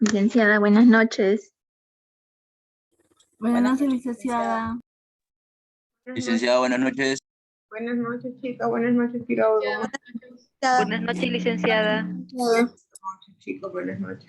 Licenciada, buenas noches. Buenas noches, licenciada. Licenciada, buenas noches. Buenas noches, chica. Buenas noches, Tirado. Buenas noches, licenciada. Buenas noches, chicos. Buenas noches.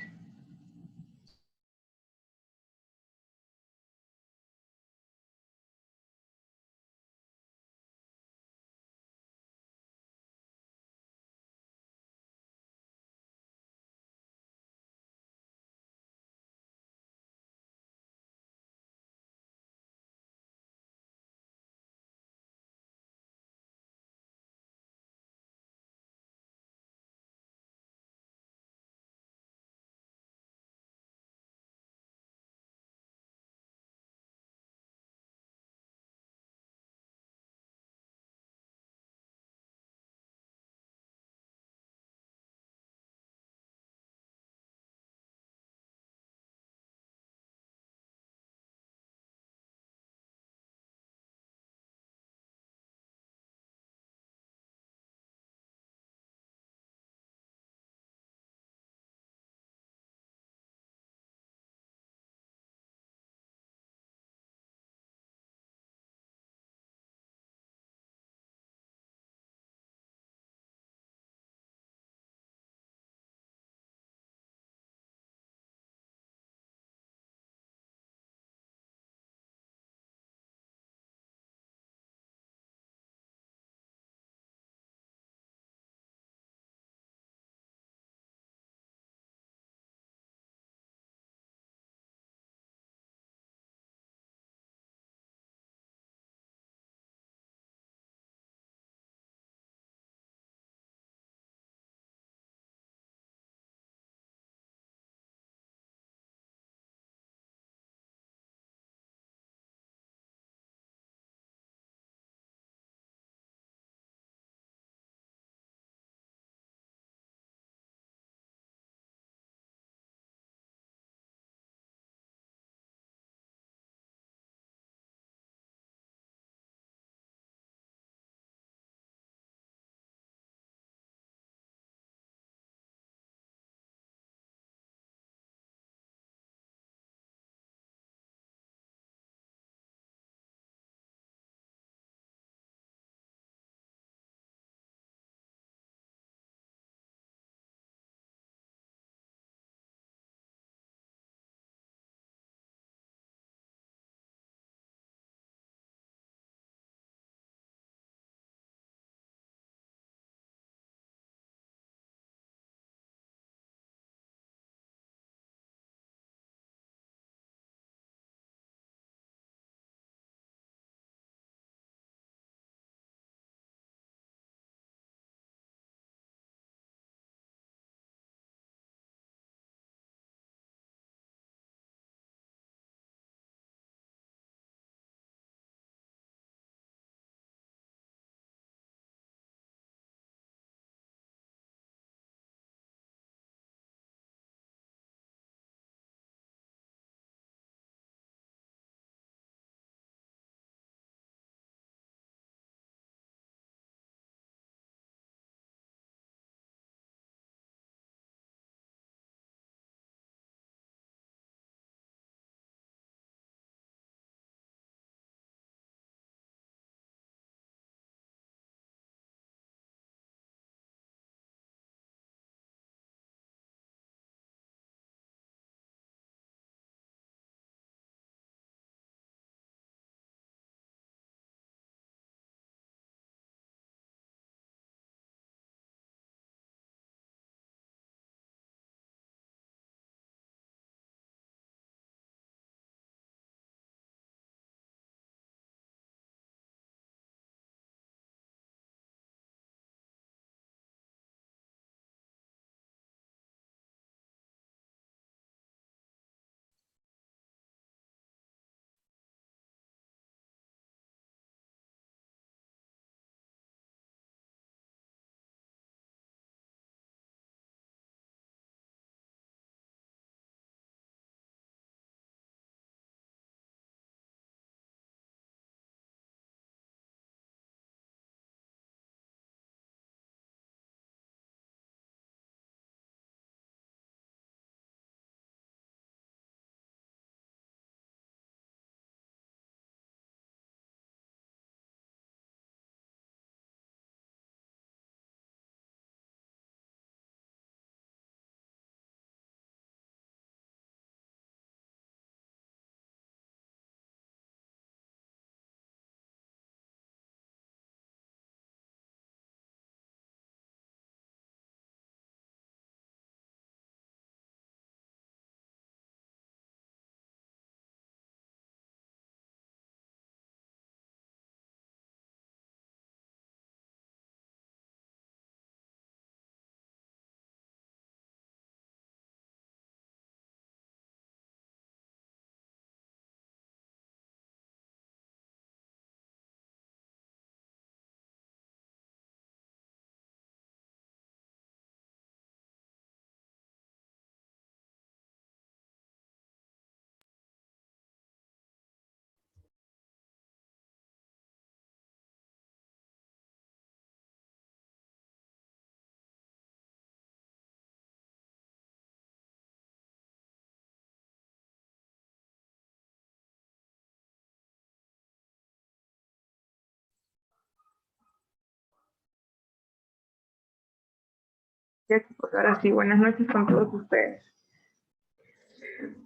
Ya que pues ahora sí, buenas noches con todos ustedes.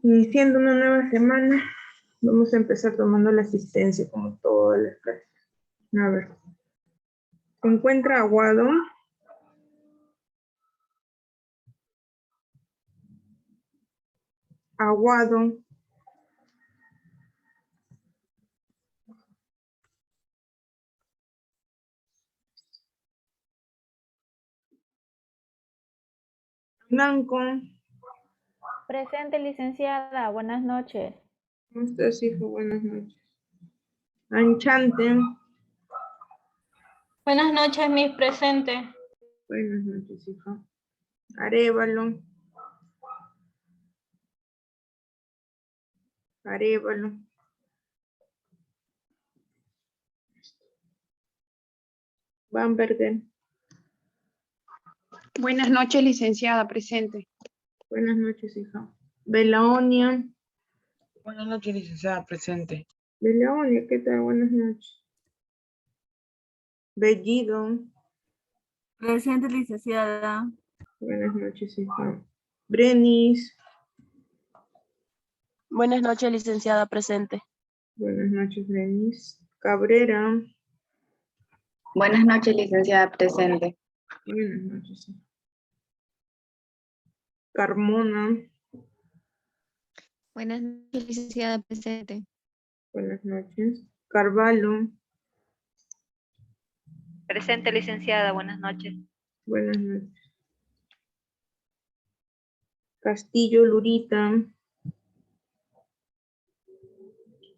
Iniciando una nueva semana, vamos a empezar tomando la asistencia como todas las clases. A ver. Se encuentra Aguado. Aguado. Blanco. Presente, licenciada. Buenas noches. ¿Cómo estás, hijo? Buenas noches. Anchante. Buenas noches, Miss presente. Buenas noches, hija. Arévalo. Arévalo. Bamberger. Buenas noches, licenciada, presente. Buenas noches, hija. Belaonia. Buenas noches, licenciada, presente. Belaonia, ¿qué tal? Buenas noches. Bellido. Presente, licenciada. Buenas noches, hija. Brenis. Buenas noches, licenciada, presente. Buenas noches, Brenis. Cabrera. Buenas noches, licenciada, presente. Buenas noches, hija. Carmona. Buenas noches, licenciada presente. Buenas noches. Carvalho. Presente, licenciada. Buenas noches. Buenas noches. Castillo Lurita.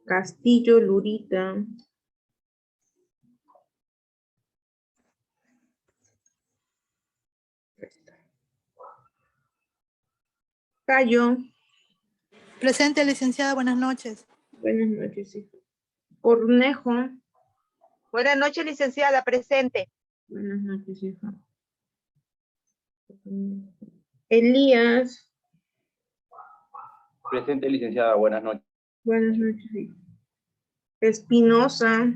Castillo Lurita. Cayo. Presente, licenciada, buenas noches. Buenas noches, hijo. Cornejo. Buenas noches, licenciada, presente. Buenas noches, hija. Elías. Presente, licenciada. Buenas noches. Buenas noches, hijo. Espinosa.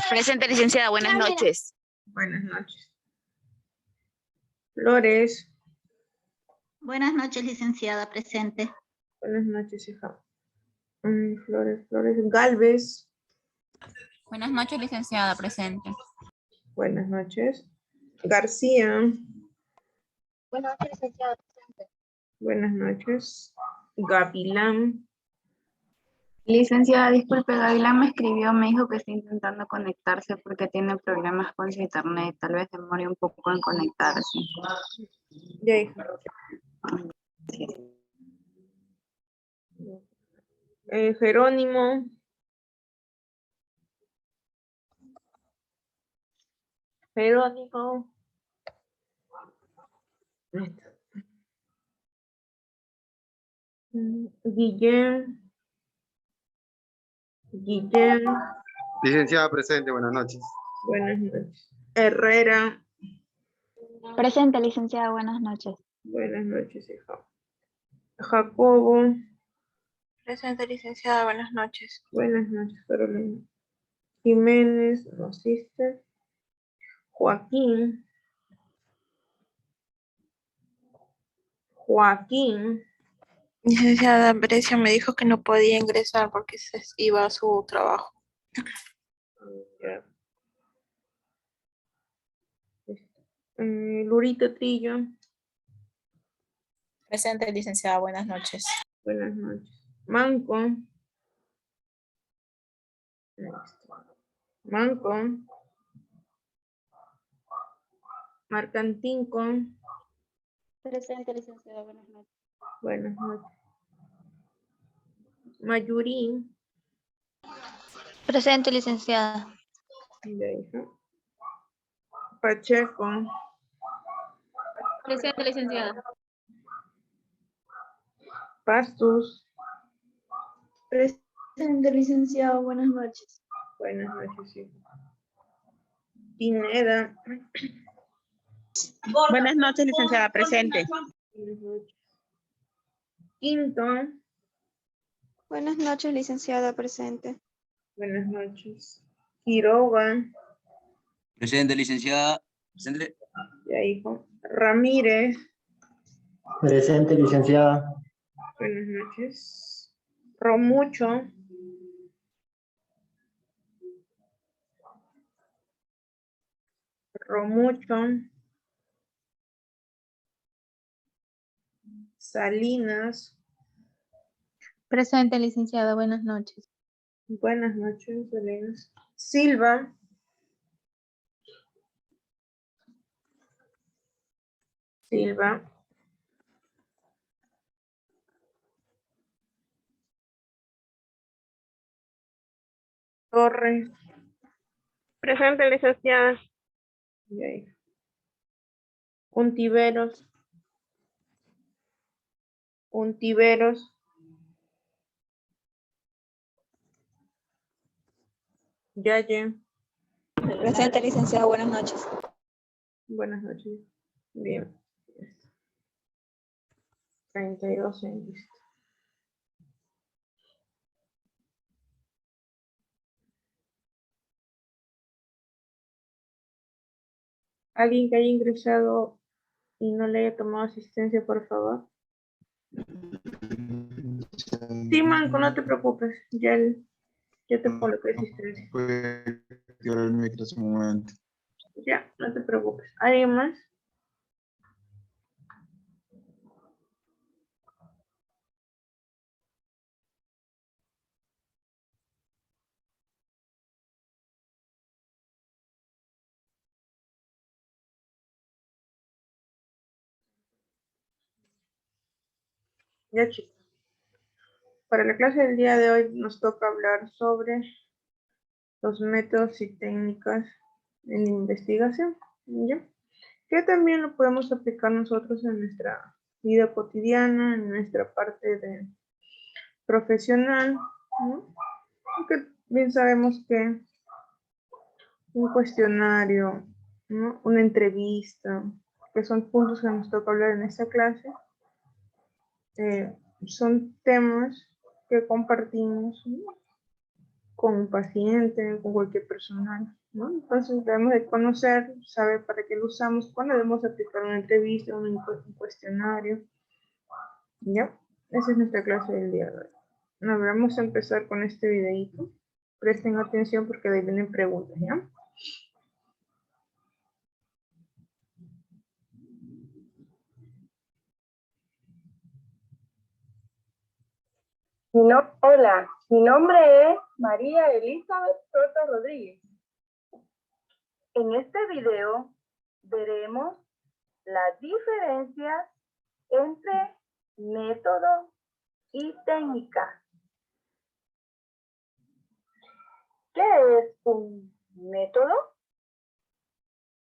Presente, licenciada, buenas noches. Buenas noches. Flores. Buenas noches, licenciada, presente. Buenas noches, hija. Flores. Galvez. Buenas noches, licenciada, presente. Buenas noches. García. Buenas noches, licenciada, presente. Buenas noches. Gavilán. Licenciada, disculpe, Gavilán me escribió, me dijo que está intentando conectarse porque tiene problemas con su internet. Tal vez demore un poco en conectarse. Ya, hija. Jerónimo. Jerónimo. Guillén. Licenciada presente, buenas noches. Buenas noches. Herrera. Presente, licenciada. Buenas noches. Buenas noches, hija. Jacobo. Presente, licenciada, buenas noches. Buenas noches, Carolina. Jiménez, no asiste. Joaquín. Licenciada Brescia me dijo que no podía ingresar porque se iba a su trabajo. Ya. Lurito Trillo. Presente, licenciada, buenas noches. Buenas noches. Manco. Marcantinco. Presente, licenciada, buenas noches. Buenas noches. Mayurín. Presente, licenciada. Ya, hija. Pacheco. Presente, licenciada. Pastus. Presente, licenciada, buenas noches. Buenas noches, hijo. Pineda. Buenas noches, licenciada, presente. Buenas noches. Quinto. Buenas noches, licenciada, presente. Buenas noches. Quiroga. Presente, licenciada. Presente. Ya, hijo. Ramírez. Presente, licenciada. Buenas noches. Romucho. Romucho. Salinas. Presente, licenciada. Buenas noches. Buenas noches, Salinas. Silva. Silva. Torres. Presente, licenciada. Ya. Untiveros. Untiveros. Yaye. Presente, licenciada. Buenas noches. Buenas noches. Bien. 32 en lista. Alguien que haya ingresado y no le haya tomado asistencia, por favor. Sí, Manco, no te preocupes. Ya te coloqué asistencia. Puede activar el micro un momento. Ya, no te preocupes. ¿Alguien más? Ya, chicos. Para la clase del día de hoy nos toca hablar sobre los métodos y técnicas en investigación, ¿ya? Que también lo podemos aplicar nosotros en nuestra vida cotidiana, en nuestra parte de profesional, ¿no? Porque bien sabemos que un cuestionario, ¿no? Una entrevista, que son puntos que nos toca hablar en esta clase, son temas que compartimos, ¿no? Con un paciente, con cualquier personal, ¿no? Entonces debemos de conocer, saber para qué lo usamos, cuándo debemos aplicar una entrevista, un cuestionario, ¿ya? Esa es nuestra clase del día de hoy. Nos vamos a empezar con este videito. Presten atención porque de ahí vienen preguntas, ¿ya? Hola, mi nombre es María Elizabeth Soto Rodríguez. En este video veremos las diferencias entre método y técnica. ¿Qué es un método?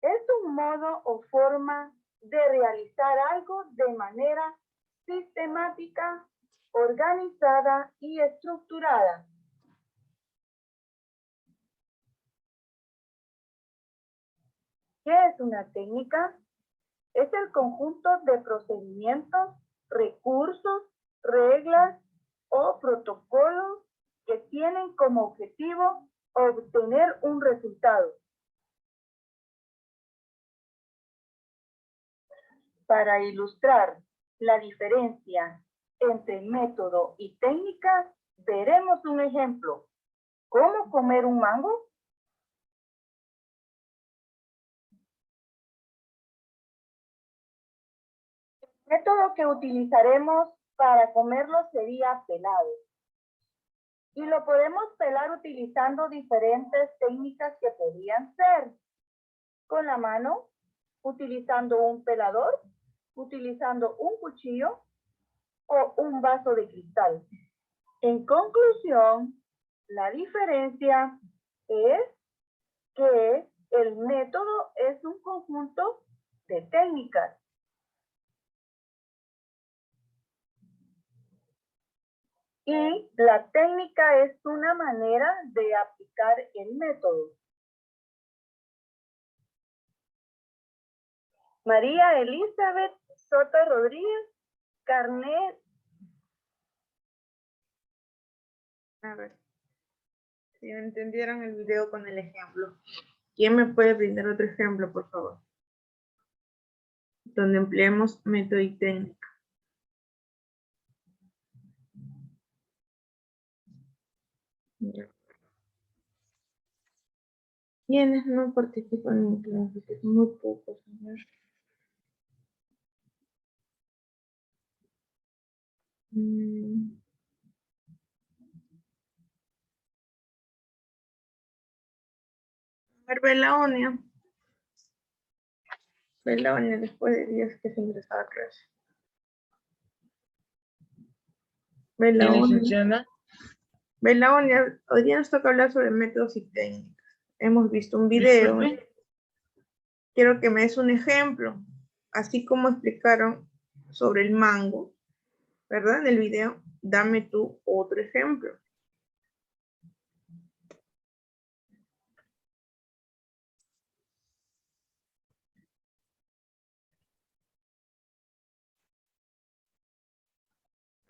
Es un modo o forma de realizar algo de manera sistemática, organizada y estructurada. ¿Qué es una técnica? Es el conjunto de procedimientos, recursos, reglas o protocolos que tienen como objetivo obtener un resultado. Para ilustrar la diferencia entre método y técnica, veremos un ejemplo. ¿Cómo comer un mango? El método que utilizaremos para comerlo sería pelado. Y lo podemos pelar utilizando diferentes técnicas que podrían ser con la mano, utilizando un pelador, utilizando un cuchillo o un vaso de cristal. En conclusión, la diferencia es que el método es un conjunto de técnicas. Y la técnica es una manera de aplicar el método. María Elizabeth Soto Rodríguez, carnet. A ver, si entendieron el video con el ejemplo. ¿Quién me puede brindar otro ejemplo, por favor? donde empleemos método y técnica. ¿Quiénes no participan en clases? Muy pocos. A ver. A ver, Belaonia. Belaonia, después de días que se ingresaba a clase. Sí, Belaonia. licenciada. Belaonia, hoy día nos toca hablar sobre métodos y técnicas. Hemos visto un video. Disculpe. Quiero que me des un ejemplo, así como explicaron sobre el mango, ¿verdad? En el video, dame tú otro ejemplo.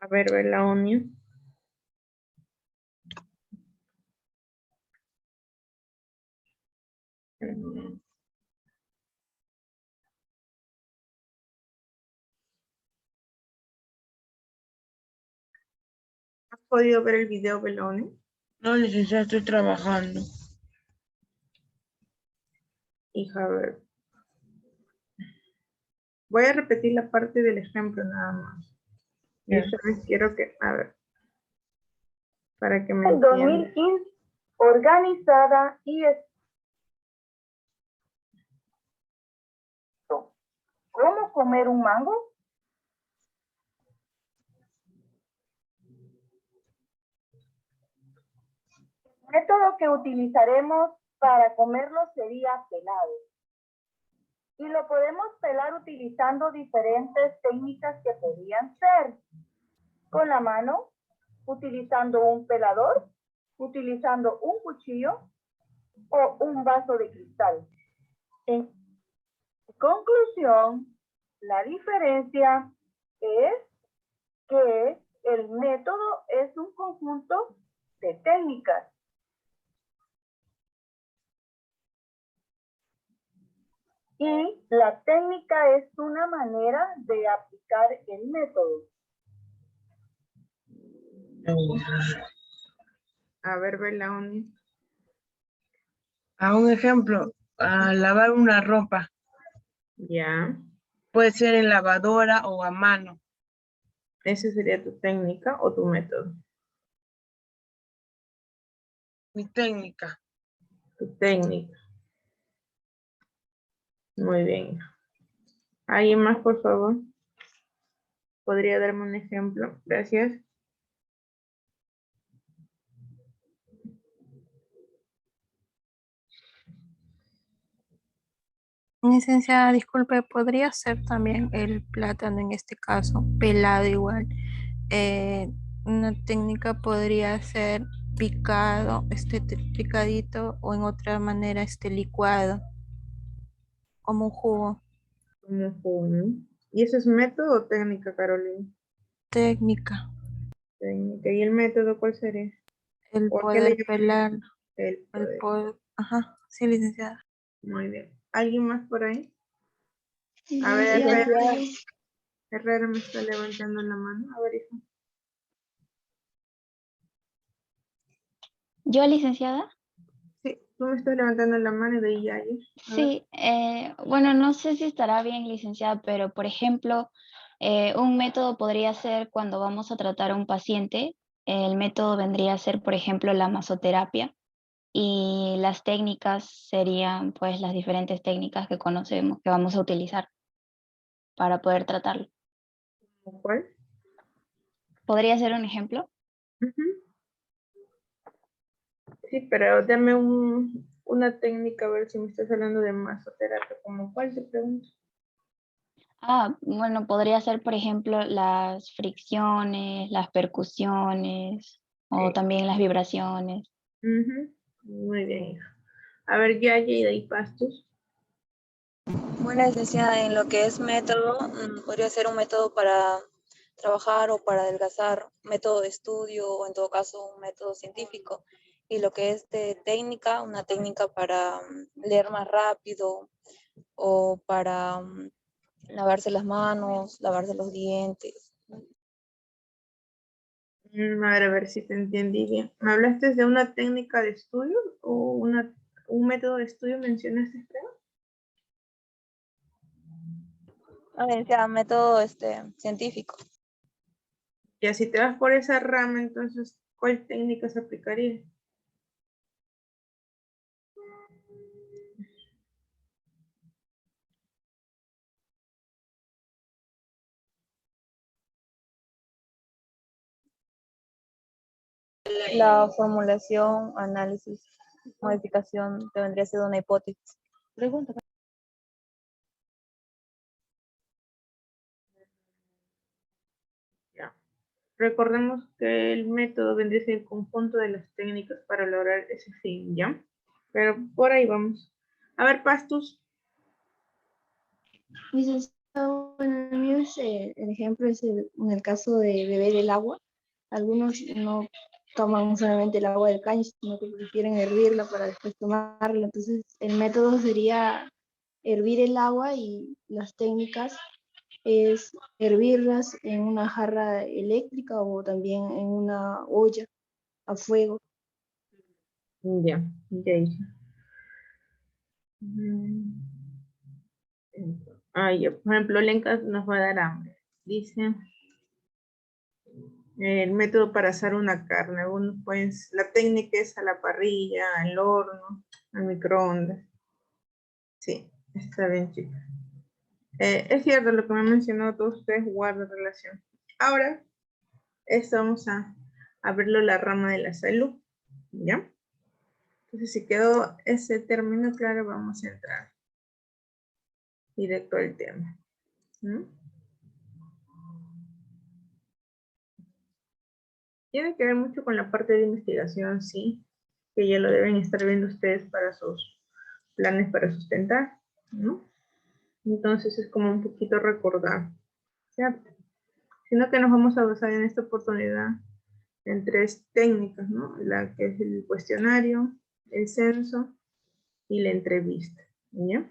A ver, Belaonia. ¿Has podido ver el video, Belaonia? No, licenciada, estoy trabajando. Hija, a ver. Voy a repetir la parte del ejemplo nada más. Y Ya. esta vez quiero que, a ver, para que me En entiendan. 2015, organizada y ¿cómo comer un mango? El método que utilizaremos para comerlo sería pelado. Y lo podemos pelar utilizando diferentes técnicas que podrían ser con la mano, utilizando un pelador, utilizando un cuchillo o un vaso de cristal. En conclusión, la diferencia es que el método es un conjunto de técnicas. Y la técnica es una manera de aplicar el método. A ver, Belaonia. A un ejemplo, a lavar una ropa. Ya. Puede ser en lavadora o a mano. ¿Esa sería tu técnica o tu método? Mi técnica. Tu técnica. Muy bien. ¿Alguien más, por favor? ¿Podría darme un ejemplo? Gracias. Licenciada, disculpe, ¿podría ser también el plátano en este caso, pelado igual? Una técnica podría ser picado, picadito o en otra manera licuado, como un jugo. Como un jugo, ¿no? ¿Y eso es método o técnica, Carolina? Técnica, Técnica. ¿Y el método cuál sería? el ¿O a qué le poder llaman? pelar, El el poder. poder, ajá, sí, licenciada. Muy bien. ¿Alguien más por ahí? A ver, Licenciada. Herrera me está levantando la mano. A ver, hijo. ¿Yo, licenciada? Sí, tú me estás levantando la mano de ella. Sí, bueno, no sé si estará bien, licenciada, pero por ejemplo, un método podría ser cuando vamos a tratar a un paciente, el método vendría a ser, por ejemplo, la masoterapia y las técnicas serían pues las diferentes técnicas que conocemos que vamos a utilizar para poder tratarlo. ¿Cuál? ¿Podría ser un ejemplo? Sí, pero dame una técnica, a ver si me estás hablando de masoterapia. ¿Como cuál te pregunto? Bueno, podría ser, por ejemplo, las fricciones, las percusiones o también las vibraciones. Muy bien, hija. A ver, Yaya y de ahí Pastos. Bueno, licenciada, en lo que es método, podría ser un método para trabajar o para adelgazar, método de estudio o en todo caso un método científico. Y lo que es de técnica, una técnica para leer más rápido o para lavarse las manos, lavarse los dientes. A ver si te entendí bien. ¿Me hablaste de una técnica de estudio o un método de estudio mencionaste, creo? Licenciada, método científico. Ya, si te vas por esa rama, entonces, ¿cuál técnica se aplicaría? La formulación, análisis, modificación, te vendría siendo una hipótesis. Pregunta. Ya. Recordemos que el método vendría a ser el conjunto de las técnicas para lograr ese fin, ¿ya? Pero por ahí vamos. A ver, Pastus. Licenciado, bueno, el mío es, el ejemplo es en el caso de beber el agua. Algunos no toman solamente el agua del caño, sino que prefieren hervirla para después tomarla. Entonces, el método sería hervir el agua y las técnicas es hervirlas en una jarra eléctrica o también en una olla a fuego. Ya, ya hice. Ya. Por ejemplo, Lenka nos va a dar hambre. Dice, el método para asar una carne. Pues, la técnica es a la parrilla, al horno, al microondas. Sí, está bien, chicos. Es cierto lo que me han mencionado todos ustedes, guarda relación. Ahora, esto vamos a verlo la rama de la salud, ¿ya? Entonces, si quedó ese término claro, vamos a entrar directo al tema. Tiene que ver mucho con la parte de investigación, sí, que ya lo deben estar viendo ustedes para sus planes para sustentar, ¿no? Entonces es como un poquito recordar, ¿cierto? Sino que nos vamos a basar en esta oportunidad en 3 técnicas, ¿no? La que es el cuestionario, el censo y la entrevista, ¿ya?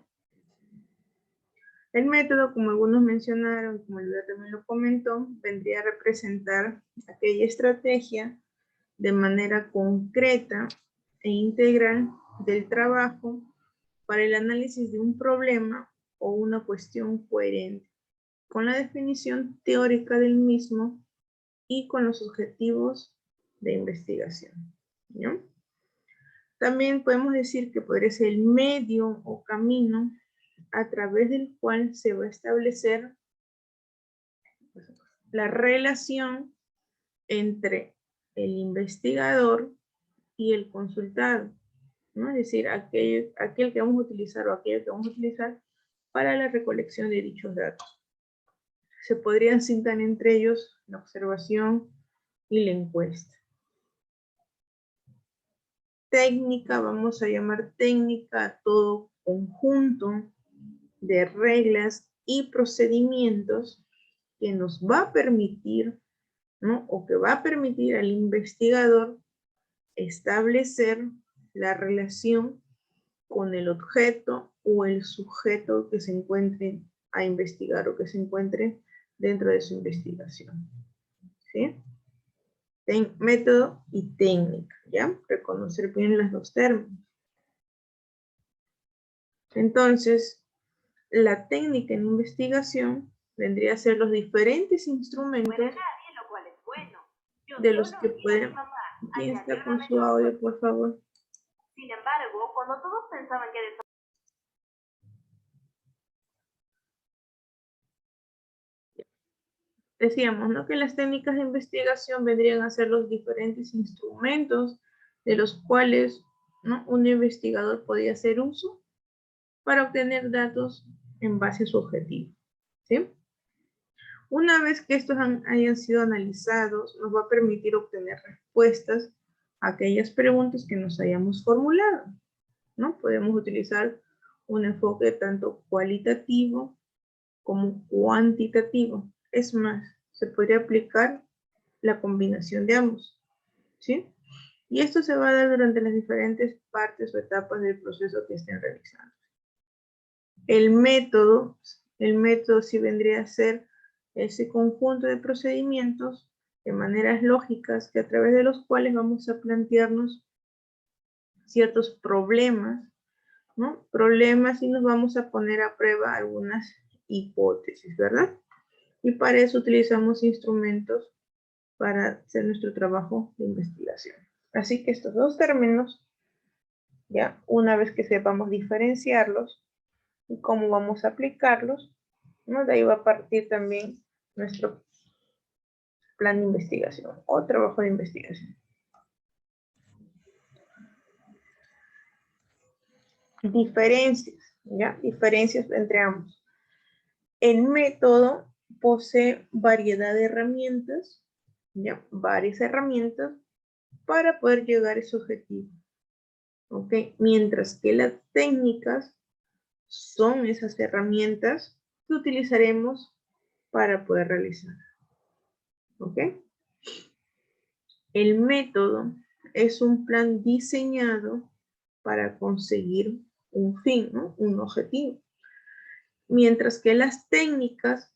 El método, como algunos mencionaron, como Elvira también lo comentó, vendría a representar aquella estrategia de manera concreta e integral del trabajo para el análisis de un problema o una cuestión coherente, con la definición teórica del mismo y con los objetivos de investigación, ¿no? También podemos decir que podría ser el medio o camino a través del cual se va a establecer la relación entre el investigador y el consultado, ¿no? Es decir, aquel que vamos a utilizar o aquello que vamos a utilizar para la recolección de dichos datos. Se podrían citar entre ellos la observación y la encuesta. Técnica, vamos a llamar técnica a todo conjunto de reglas y procedimientos que nos va a permitir, ¿no? O que va a permitir al investigador establecer la relación con el objeto o el sujeto que se encuentre a investigar o que se encuentre dentro de su investigación. ¿Sí? Método y técnica, ¿ya? Reconocer bien los 2 términos. Entonces, la técnica en investigación vendría a ser los diferentes instrumentos de los que pueden... ¿Quién está con su audio, por favor? Sin embargo, cuando todos pensaban que decíamos, ¿no? Que las técnicas de investigación vendrían a ser los diferentes instrumentos de los cuales, ¿no? Un investigador podía hacer uso para obtener datos en base a su objetivo, ¿sí? Una vez que estos hayan sido analizados, nos va a permitir obtener respuestas a aquellas preguntas que nos hayamos formulado, ¿no? Podemos utilizar un enfoque tanto cualitativo como cuantitativo. Es más, se podría aplicar la combinación de ambos, ¿sí? Y esto se va a dar durante las diferentes partes o etapas del proceso que estén realizando. El método El método sí vendría a ser ese conjunto de procedimientos de maneras lógicas que a través de los cuales vamos a plantearnos ciertos problemas, ¿no? Problemas y nos vamos a poner a prueba algunas hipótesis, ¿verdad? Y para eso utilizamos instrumentos para hacer nuestro trabajo de investigación. Así que estos dos términos, ya una vez que sepamos diferenciarlos y cómo vamos a aplicarlos, ¿no? De ahí va a partir también nuestro plan de investigación o trabajo de investigación. Diferencias, ¿ya? Diferencias entre ambos. El método posee variedad de herramientas, ¿ya? Varias herramientas para poder llegar a ese objetivo. ¿Ok? Mientras que las técnicas son esas herramientas que utilizaremos para poder realizar. ¿Ok? El método es un plan diseñado para conseguir un fin, ¿no? Un objetivo. Mientras que las técnicas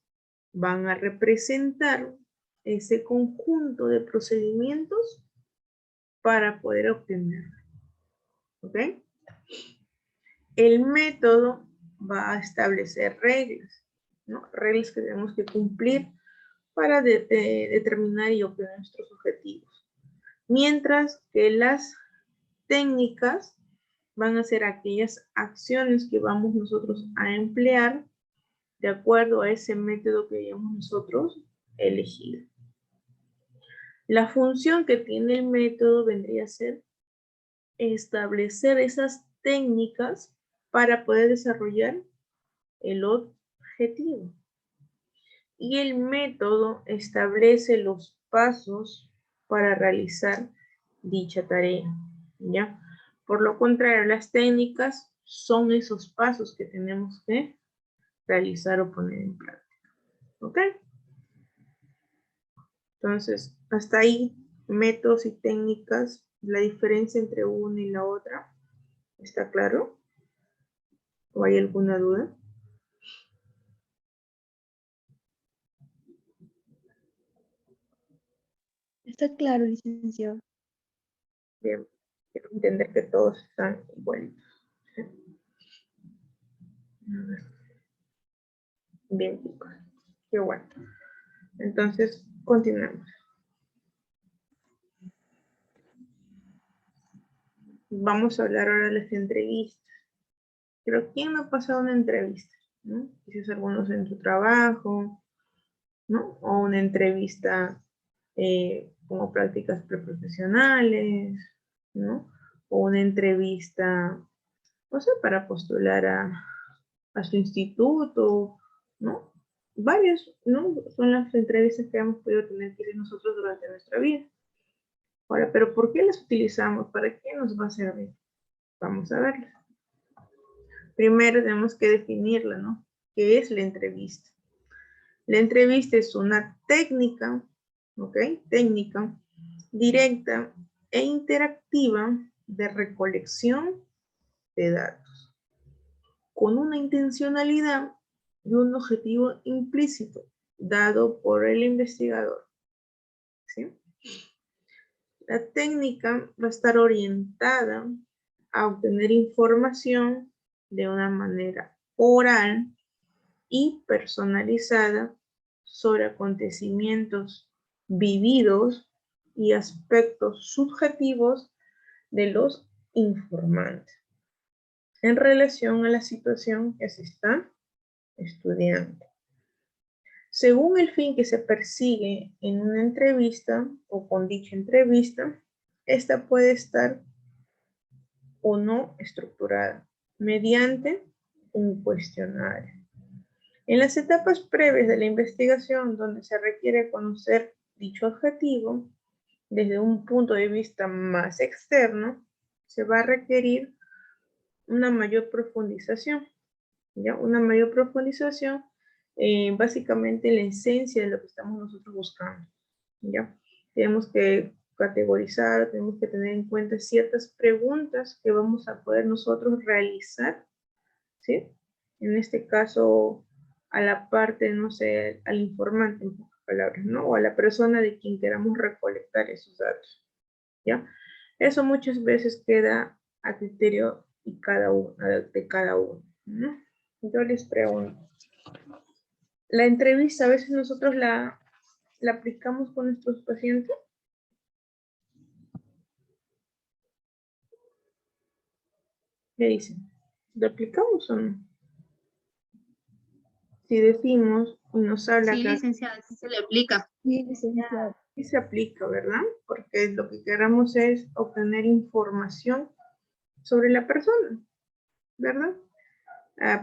van a representar ese conjunto de procedimientos para poder obtenerlo. ¿Ok? El método va a establecer reglas, ¿no? Reglas que tenemos que cumplir para determinar y obtener nuestros objetivos. Mientras que las técnicas van a ser aquellas acciones que vamos nosotros a emplear de acuerdo a ese método que hayamos nosotros elegido. La función que tiene el método vendría a ser establecer esas técnicas para poder desarrollar el objetivo. Y el método establece los pasos para realizar dicha tarea, ¿ya? Por lo contrario, las técnicas son esos pasos que tenemos que realizar o poner en práctica. ¿Ok? Entonces, hasta ahí, métodos y técnicas, la diferencia entre una y la otra, ¿está claro? ¿O hay alguna duda? Está claro, licenciado. Bien, quiero entender que todos están igualitos. ¿Sí? Bien, chicos. Qué bueno. Entonces, continuamos. Vamos a hablar ahora de las entrevistas. Pero ¿quién no ha pasado una entrevista? ¿No? Quizás algunos en tu trabajo, ¿no? O una entrevista como prácticas preprofesionales, ¿no? O una entrevista, no sé, para postular a su instituto, ¿no? Varias, ¿no? Son las entrevistas que hemos podido tener que hacer nosotros durante nuestra vida. Ahora, ¿pero por qué las utilizamos? ¿Para qué nos va a servir? Vamos a verlas. Primero tenemos que definirla, ¿no? ¿Qué es la entrevista? La entrevista es una técnica, ¿ok? Técnica directa e interactiva de recolección de datos con una intencionalidad y un objetivo implícito dado por el investigador. ¿Sí? La técnica va a estar orientada a obtener información de una manera oral y personalizada sobre acontecimientos vividos y aspectos subjetivos de los informantes en relación a la situación que se está estudiando. Según el fin que se persigue en una entrevista o con dicha entrevista, esta puede estar o no estructurada mediante un cuestionario. En las etapas previas de la investigación, donde se requiere conocer dicho objetivo, desde un punto de vista más externo, se va a requerir una mayor profundización, ¿ya? Una mayor profundización, básicamente la esencia de lo que estamos nosotros buscando, ¿ya? Tenemos que categorizar, tenemos que tener en cuenta ciertas preguntas que vamos a poder nosotros realizar, ¿sí? En este caso, a la parte, no sé, al informante, en pocas palabras, ¿no? O a la persona de quien queramos recolectar esos datos, ¿ya? Eso muchas veces queda a criterio de cada uno, ¿no? Yo les pregunto, la entrevista a veces nosotros la aplicamos con nuestros pacientes. ¿Qué dicen? ¿Lo aplicamos o no? Si decimos y nos habla... Sí, licenciada, sí se le aplica. Sí, licenciada. Sí se aplica, ¿verdad? Porque lo que queramos es obtener información sobre la persona, ¿verdad?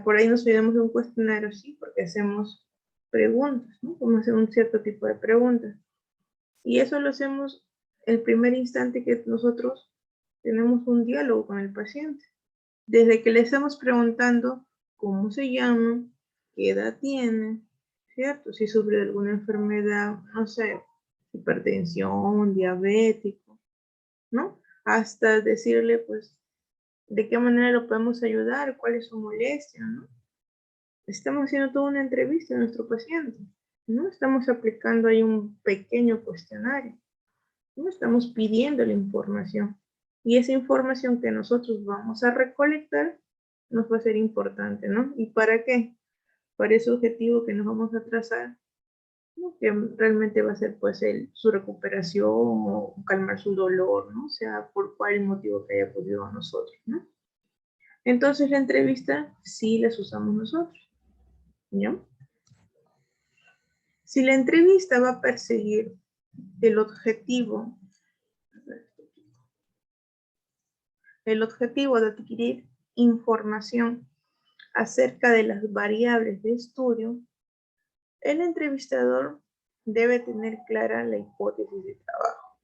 Por ahí nos olvidamos de un cuestionario, sí, porque hacemos preguntas, ¿no? Vamos a hacer un cierto tipo de preguntas. Y eso lo hacemos el primer instante que nosotros tenemos un diálogo con el paciente. Desde que le estamos preguntando cómo se llama, qué edad tiene, ¿cierto? Si sufre de alguna enfermedad, no sé, hipertensión, diabético, ¿no? Hasta decirle, pues, de qué manera lo podemos ayudar, cuál es su molestia, ¿no? Estamos haciendo toda una entrevista a nuestro paciente, ¿no? Estamos aplicando ahí un pequeño cuestionario, ¿no? Estamos pidiendo la información. Y esa información que nosotros vamos a recolectar nos va a ser importante, ¿no? ¿Y para qué? Para ese objetivo que nos vamos a trazar, ¿no? Que realmente va a ser pues su recuperación o calmar su dolor, ¿no? O sea, por cuál motivo que haya acudido a nosotros, ¿no? Entonces la entrevista sí las usamos nosotros, ¿ya? Si la entrevista va a perseguir el objetivo de adquirir información acerca de las variables de estudio, el entrevistador debe tener clara la hipótesis de trabajo,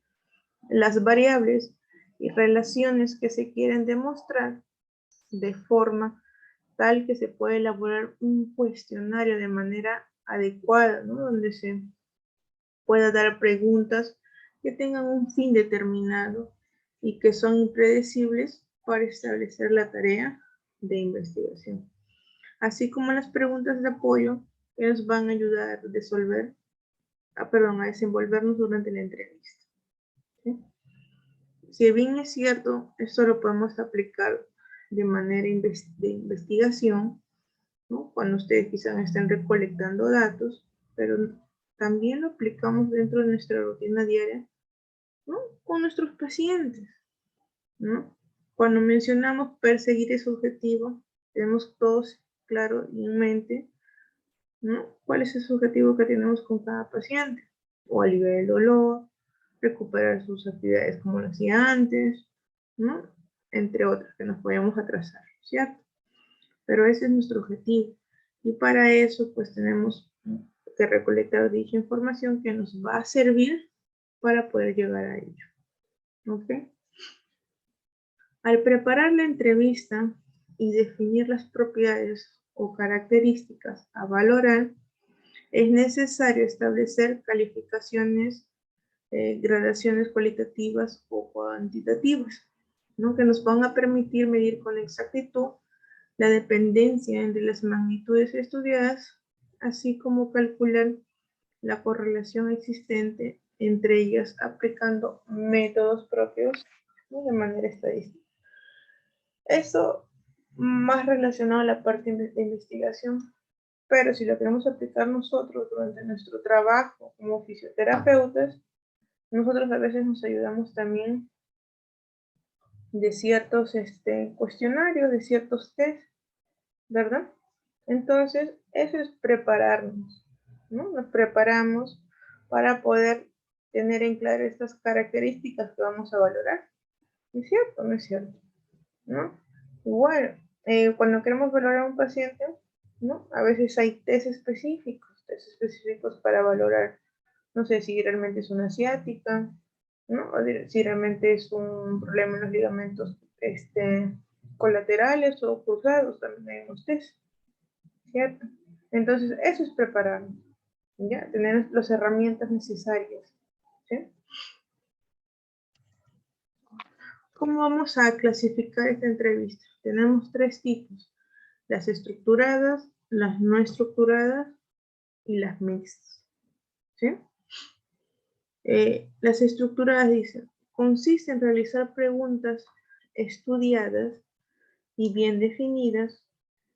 las variables y relaciones que se quieren demostrar de forma tal que se pueda elaborar un cuestionario de manera adecuada, ¿no? Donde se pueda dar preguntas que tengan un fin determinado y que son impredecibles para establecer la tarea de investigación, así como las preguntas de apoyo que nos van a ayudar a desenvolvernos durante la entrevista, ¿sí? Si bien es cierto, esto lo podemos aplicar de manera de investigación, ¿no? Cuando ustedes quizás estén recolectando datos, pero también lo aplicamos dentro de nuestra rutina diaria, ¿no? Con nuestros pacientes, ¿no? Cuando mencionamos perseguir ese objetivo, tenemos todos claro y en mente, ¿no? ¿Cuál es ese objetivo que tenemos con cada paciente? O aliviar el dolor, recuperar sus actividades como lo hacía antes, ¿no? Entre otras que nos podemos atrasar, ¿cierto? Pero ese es nuestro objetivo. Y para eso, pues tenemos que recolectar dicha información que nos va a servir para poder llegar a ello. ¿Ok? Al preparar la entrevista y definir las propiedades o características a valorar, es necesario establecer calificaciones, gradaciones cualitativas o cuantitativas, ¿no? Que nos van a permitir medir con exactitud la dependencia entre las magnitudes estudiadas, así como calcular la correlación existente entre ellas aplicando métodos propios, ¿no? De manera estadística. Esto más relacionado a la parte de investigación, pero si lo queremos aplicar nosotros durante nuestro trabajo como fisioterapeutas, nosotros a veces nos ayudamos también de ciertos cuestionarios, de ciertos test, ¿verdad? Entonces, eso es prepararnos, ¿no? Nos preparamos para poder tener en claro estas características que vamos a valorar. ¿Es cierto o no es cierto? ¿No? Igual, cuando queremos valorar a un paciente, ¿no? A veces hay test específicos para valorar, no sé, si realmente es una ciática, ¿no? O si realmente es un problema en los ligamentos colaterales o cruzados, también hay unos test, ¿cierto? Entonces, eso es prepararnos, ¿ya? Tener las herramientas necesarias, ¿sí? ¿Cómo vamos a clasificar esta entrevista? Tenemos tres tipos: las estructuradas, las no estructuradas y las mixtas. ¿Sí? Las estructuradas dicen, consiste en realizar preguntas estudiadas y bien definidas,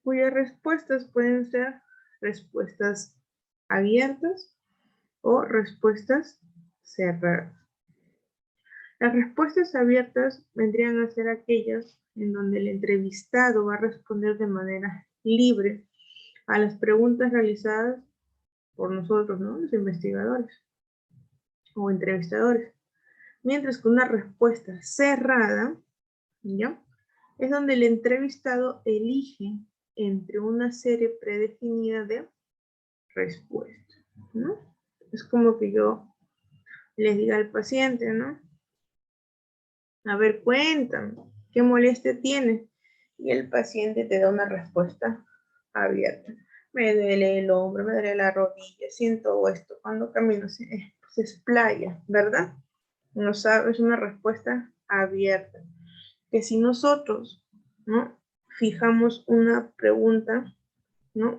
cuyas respuestas pueden ser respuestas abiertas o respuestas cerradas. Las respuestas abiertas vendrían a ser aquellas en donde el entrevistado va a responder de manera libre a las preguntas realizadas por nosotros, ¿no? Los investigadores o entrevistadores. Mientras que una respuesta cerrada, ¿ya? Es donde el entrevistado elige entre una serie predefinida de respuestas, ¿no? Es como que yo les diga al paciente, ¿no? A ver, cuéntame, ¿qué molestia tienes? Y el paciente te da una respuesta abierta. Me duele el hombro, me duele la rodilla, siento esto, cuando camino se explaya, ¿verdad? No sabe, es una respuesta abierta. Que si nosotros, ¿no? Fijamos una pregunta, ¿no?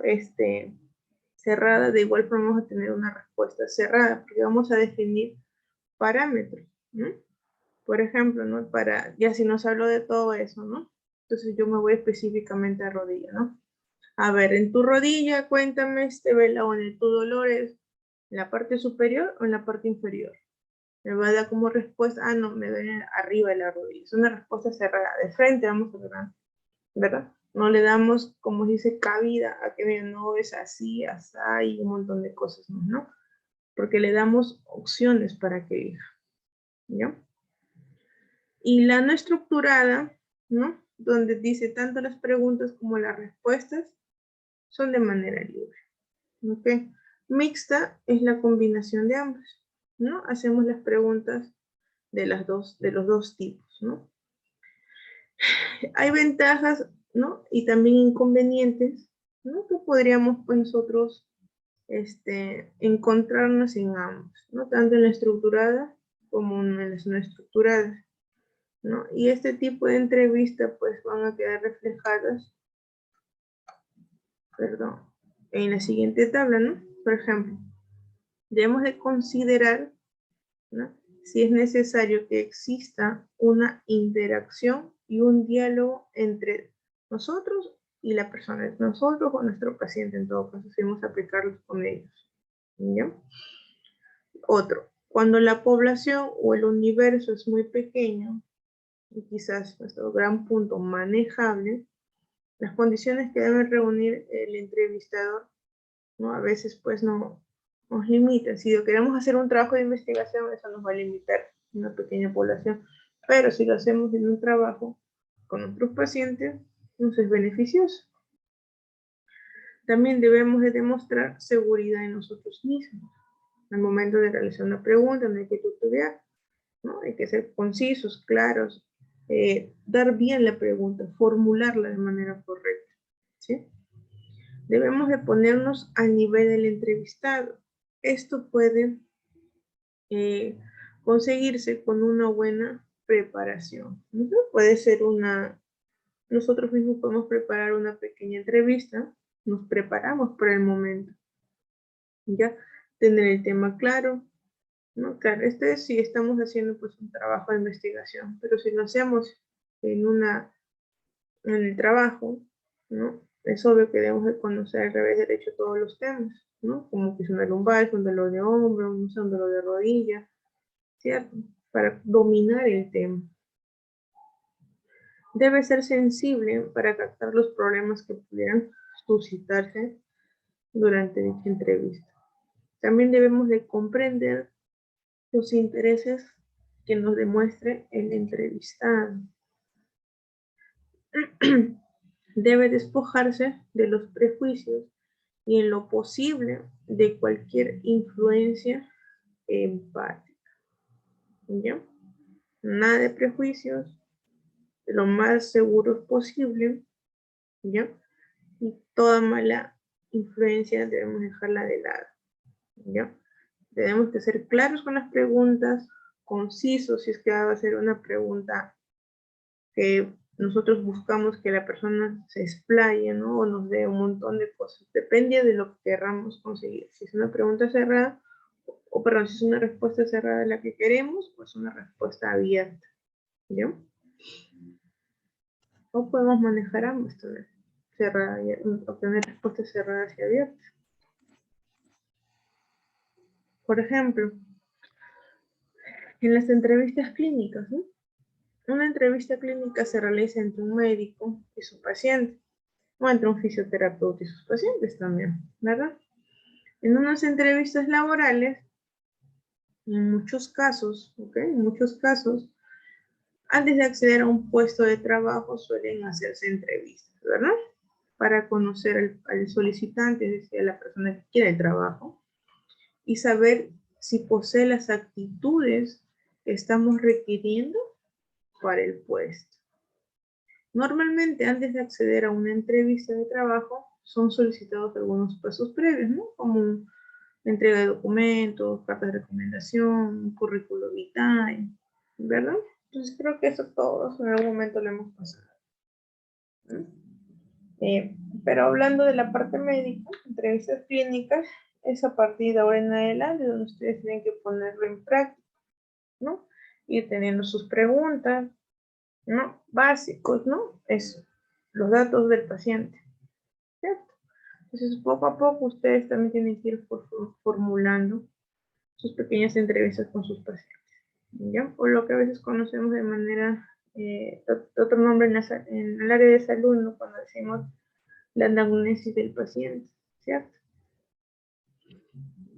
Cerrada, de igual forma vamos a tener una respuesta cerrada, porque vamos a definir parámetros, ¿no? Por ejemplo, ¿no? Ya si nos habló de todo eso, ¿no? Entonces yo me voy específicamente a rodilla, ¿no? A ver, en tu rodilla, cuéntame, tu dolor es en la parte superior o en la parte inferior. Me va a dar como respuesta, no, me duele arriba de la rodilla. Es una respuesta cerrada, de frente vamos a ver, ¿verdad? No le damos, como dice, cabida a que no es así, asá y un montón de cosas más, ¿no? Porque le damos opciones para que elija, ¿ya? Y la no estructurada, ¿no? Donde dice tanto las preguntas como las respuestas son de manera libre, ¿ok? Mixta es la combinación de ambas, ¿no? Hacemos las preguntas de los dos tipos, ¿no? Hay ventajas, ¿no? Y también inconvenientes, ¿no? Que podríamos pues, nosotros encontrarnos en ambos, ¿no? Tanto en la estructurada como en las no estructuradas, ¿no? Y este tipo de entrevistas pues van a quedar reflejadas, perdón, en la siguiente tabla, ¿no? Por ejemplo, debemos de considerar, ¿no? Si es necesario que exista una interacción y un diálogo entre nosotros y la persona, nosotros o nuestro paciente en todo caso, si vamos a aplicarlos con ellos, ¿ya? Otro, cuando la población o el universo es muy pequeño, y quizás nuestro gran punto manejable, las condiciones que debe reunir el entrevistador, ¿no? A veces pues nos limita. Si queremos hacer un trabajo de investigación, eso nos va a limitar una pequeña población. Pero si lo hacemos en un trabajo con otros pacientes, nos es beneficioso. También debemos de demostrar seguridad en nosotros mismos. Al momento de realizar una pregunta, no hay que tutear, ¿no? Hay que ser concisos, claros, dar bien la pregunta, formularla de manera correcta, ¿sí? Debemos de ponernos a nivel del entrevistado. Esto puede conseguirse con una buena preparación, ¿no? Puede ser nosotros mismos podemos preparar una pequeña entrevista, nos preparamos por el momento, ya, tener el tema claro, ¿no? Claro, si estamos haciendo pues un trabajo de investigación, pero si lo hacemos en el trabajo, ¿no? Es obvio que debemos de conocer al revés derecho todos los temas, ¿no? Como que es una lumbar, un dolor de hombro, un dolor de rodilla, ¿cierto? Para dominar el tema. Debe ser sensible para captar los problemas que pudieran suscitarse durante dicha entrevista. También debemos de comprender los intereses que nos demuestre el entrevistado. Debe despojarse de los prejuicios y en lo posible de cualquier influencia empática. ¿Ya? Nada de prejuicios, lo más seguros posible, ¿ya? Y toda mala influencia debemos dejarla de lado, ¿ya? Tenemos que ser claros con las preguntas, concisos si es que va a ser una pregunta que nosotros buscamos que la persona se explaye, ¿no? O nos dé un montón de cosas. Depende de lo que queramos conseguir. Si es una pregunta cerrada, o perdón, si es una respuesta cerrada la que queremos, pues una respuesta abierta, ¿ya? O podemos manejar ambas también, cerrada y obtener respuestas cerradas y abiertas. Por ejemplo, en las entrevistas clínicas, ¿no? Una entrevista clínica se realiza entre un médico y su paciente, o entre un fisioterapeuta y sus pacientes también, ¿verdad? En unas entrevistas laborales, en muchos casos, ¿ok? En muchos casos, antes de acceder a un puesto de trabajo suelen hacerse entrevistas, ¿verdad? Para conocer al solicitante, es decir, a la persona que quiere el trabajo, y saber si posee las actitudes que estamos requiriendo para el puesto. Normalmente, antes de acceder a una entrevista de trabajo, son solicitados algunos pasos previos, ¿no? Como entrega de documentos, cartas de recomendación, un currículo vitae, ¿verdad? Entonces creo que eso todos en algún momento lo hemos pasado. Pero hablando de la parte médica, entrevistas clínicas, es a partir de ahora en adelante donde ustedes tienen que ponerlo en práctica, ¿no? Ir teniendo sus preguntas, ¿no? Básicos, ¿no? Eso, los datos del paciente, ¿cierto? Entonces, poco a poco ustedes también tienen que ir formulando sus pequeñas entrevistas con sus pacientes, ¿ya? O lo que a veces conocemos de manera, otro nombre en el área de salud, ¿no? Cuando decimos la anamnesis del paciente, ¿cierto?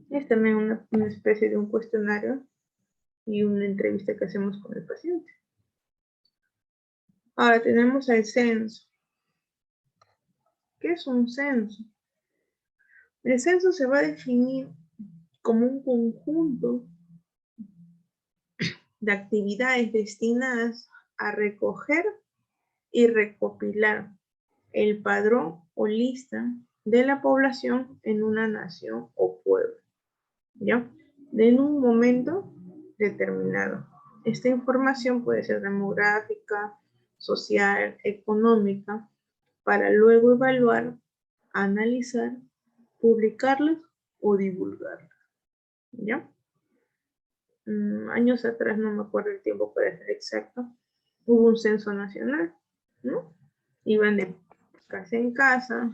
Es también una especie de un cuestionario y una entrevista que hacemos con el paciente. Ahora tenemos el censo. ¿Qué es un censo? El censo se va a definir como un conjunto de actividades destinadas a recoger y recopilar el padrón o lista de la población en una nación o pueblo, ¿ya? En un momento determinado. Esta información puede ser demográfica, social, económica, para luego evaluar, analizar, publicarlas o divulgarlas, ¿ya? Años atrás, no me acuerdo el tiempo para ser exacto, hubo un censo nacional, ¿no? Iban de casa en casa,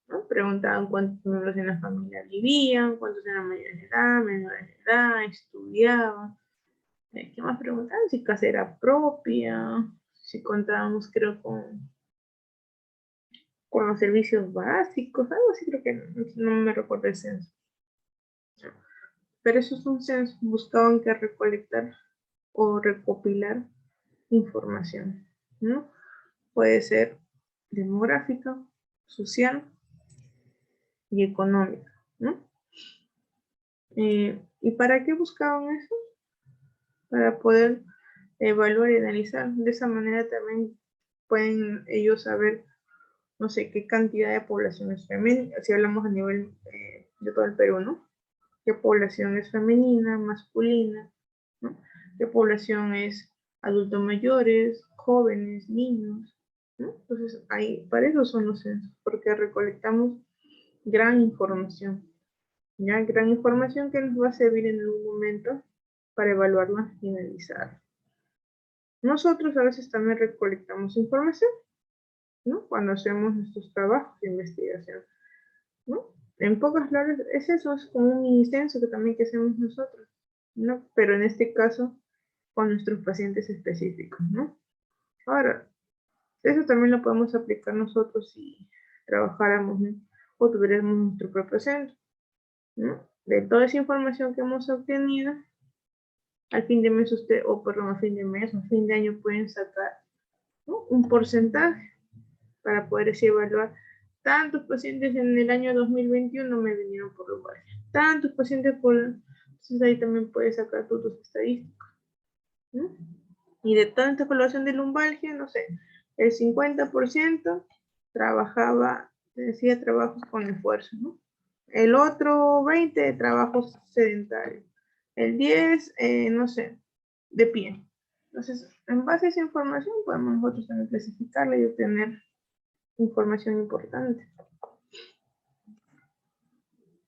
¿no? Preguntaban cuántos miembros en la familia vivían, cuántos eran mayores de edad, menores de edad, estudiaban. ¿Qué más preguntaban? Si casa era propia, si contábamos, creo, con los servicios básicos, algo así, creo que no me recuerdo el censo. Pero eso es un censo, buscaban que recolectar o recopilar información, ¿no? Puede ser demográfica, social y económica, ¿no? ¿Y para qué buscaban eso? Para poder evaluar y analizar. De esa manera también pueden ellos saber, no sé, qué cantidad de población es femenina, si hablamos a nivel de todo el Perú, ¿no? ¿Qué población es femenina, masculina, ¿no? ¿Qué población es adultos mayores, jóvenes, niños, ¿no? Entonces, para eso son los censos, porque recolectamos gran información, ¿ya? Gran información que nos va a servir en algún momento para evaluarla y analizarla. Nosotros a veces también recolectamos información, ¿no? Cuando hacemos nuestros trabajos de investigación, ¿no? En pocas palabras, es eso, es como un mini censo que también que hacemos nosotros, ¿no? Pero en este caso, con nuestros pacientes específicos, ¿no? Ahora, eso también lo podemos aplicar nosotros si trabajáramos, ¿no? O tuviéramos nuestro propio centro, ¿no? De toda esa información que hemos obtenido, al fin de mes a fin de mes o fin de año pueden sacar, ¿no? Un porcentaje para poder así evaluar. Tantos pacientes en el año 2021 me vinieron por lumbalgia. Tantos pacientes Entonces ahí también puedes sacar tus estadísticas, ¿no? Y de toda esta evaluación de lumbalgia, no sé, el 50% hacía trabajos con esfuerzo, ¿no? El otro 20% trabajos sedentarios. El 10%, no sé, de pie. Entonces, en base a esa información podemos nosotros también clasificarla y obtener información importante.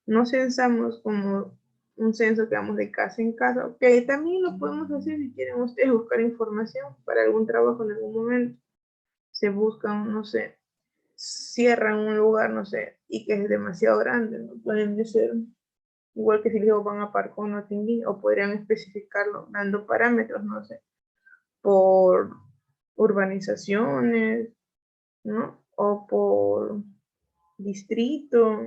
No censamos como un censo que vamos de casa en casa. Ok, también lo podemos hacer si quieren ustedes buscar información para algún trabajo en algún momento. Se buscan, no sé, cierran un lugar, no sé, y que es demasiado grande, ¿no? Pueden ser, igual que si les van a Parcón o Tinguí, o podrían especificarlo dando parámetros, no sé, por urbanizaciones, ¿no? O por distrito,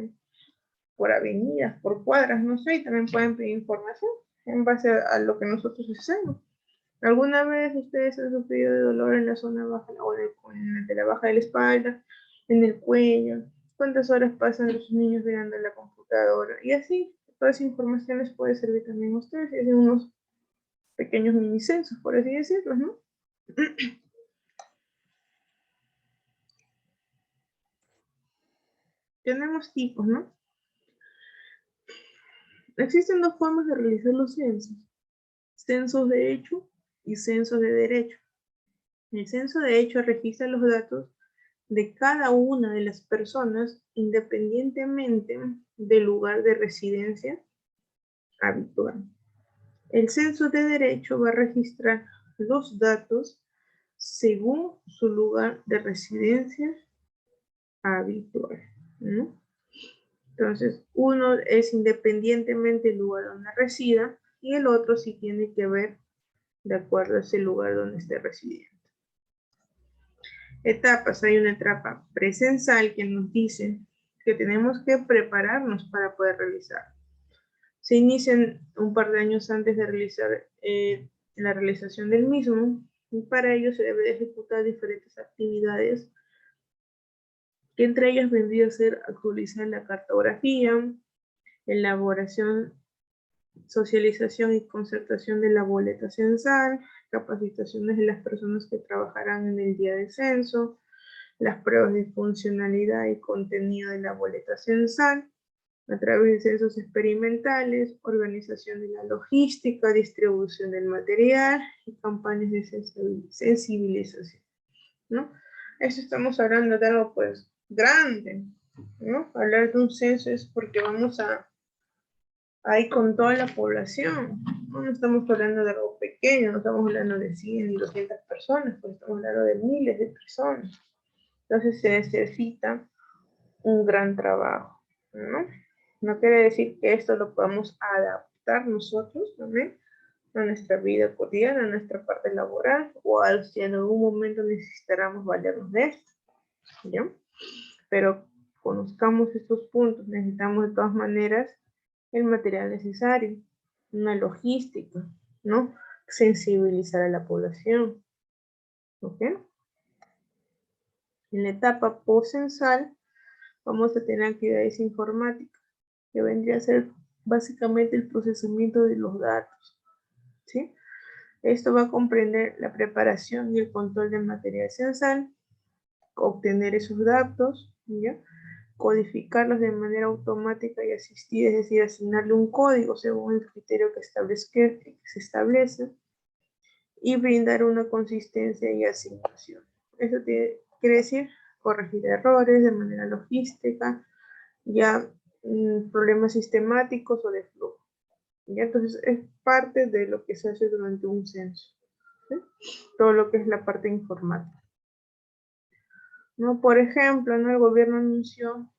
por avenidas, por cuadras, no sé, y también pueden pedir información en base a lo que nosotros hacemos. ¿Alguna vez ustedes han sufrido de dolor en la zona baja o de la baja de la espalda, en el cuello? ¿Cuántas horas pasan los niños mirando la computadora? Y así, toda esa información les puede servir también a ustedes. Y hacen unos pequeños mini censos, por así decirlo, ¿no? Tenemos tipos, ¿no? Existen dos formas de realizar los censos. Censos de hecho y censos de derecho. El censo de hecho registra los datos de cada una de las personas independientemente del lugar de residencia habitual. El censo de derecho va a registrar los datos según su lugar de residencia habitual, ¿no? Entonces, uno es independientemente del lugar donde resida y el otro sí tiene que ver de acuerdo a ese lugar donde esté residiendo. Etapas, hay una etapa precensal que nos dice que tenemos que prepararnos para poder realizar. Se inician un par de años antes de realizar la realización del mismo y para ello se debe de ejecutar diferentes actividades que entre ellas vendría a ser actualizar la cartografía, elaboración, socialización y concertación de la boleta censal, capacitaciones de las personas que trabajarán en el día del censo, las pruebas de funcionalidad y contenido de la boleta censal, a través de censos experimentales, organización de la logística, distribución del material y campañas de sensibilización, ¿no? Eso estamos hablando de algo pues grande, ¿no? Hablar de un censo es porque vamos a ir con toda la población, no estamos hablando de algo pequeño, no estamos hablando de 100 y 200 personas, pues estamos hablando de miles de personas. Entonces se necesita un gran trabajo, ¿no? No quiere decir que esto lo podamos adaptar nosotros también a nuestra vida cotidiana, a nuestra parte laboral, o si en algún momento necesitáramos valernos de esto, ¿ya? Pero conozcamos estos puntos, necesitamos de todas maneras el material necesario, una logística, ¿no? Sensibilizar a la población, ¿ok? En la etapa postcensal vamos a tener actividades informáticas, que vendría a ser básicamente el procesamiento de los datos, ¿sí? Esto va a comprender la preparación y el control del material censal, obtener esos datos, ¿ya? Codificarlos de manera automática y asistida, es decir, asignarle un código según el criterio que se establece y brindar una consistencia y asignación. Eso quiere decir corregir errores de manera logística, ya problemas sistemáticos o de flujo. ¿Ya? Entonces es parte de lo que se hace durante un censo, ¿sí? Todo lo que es la parte informática, ¿no? Por ejemplo, ¿no? El gobierno anunció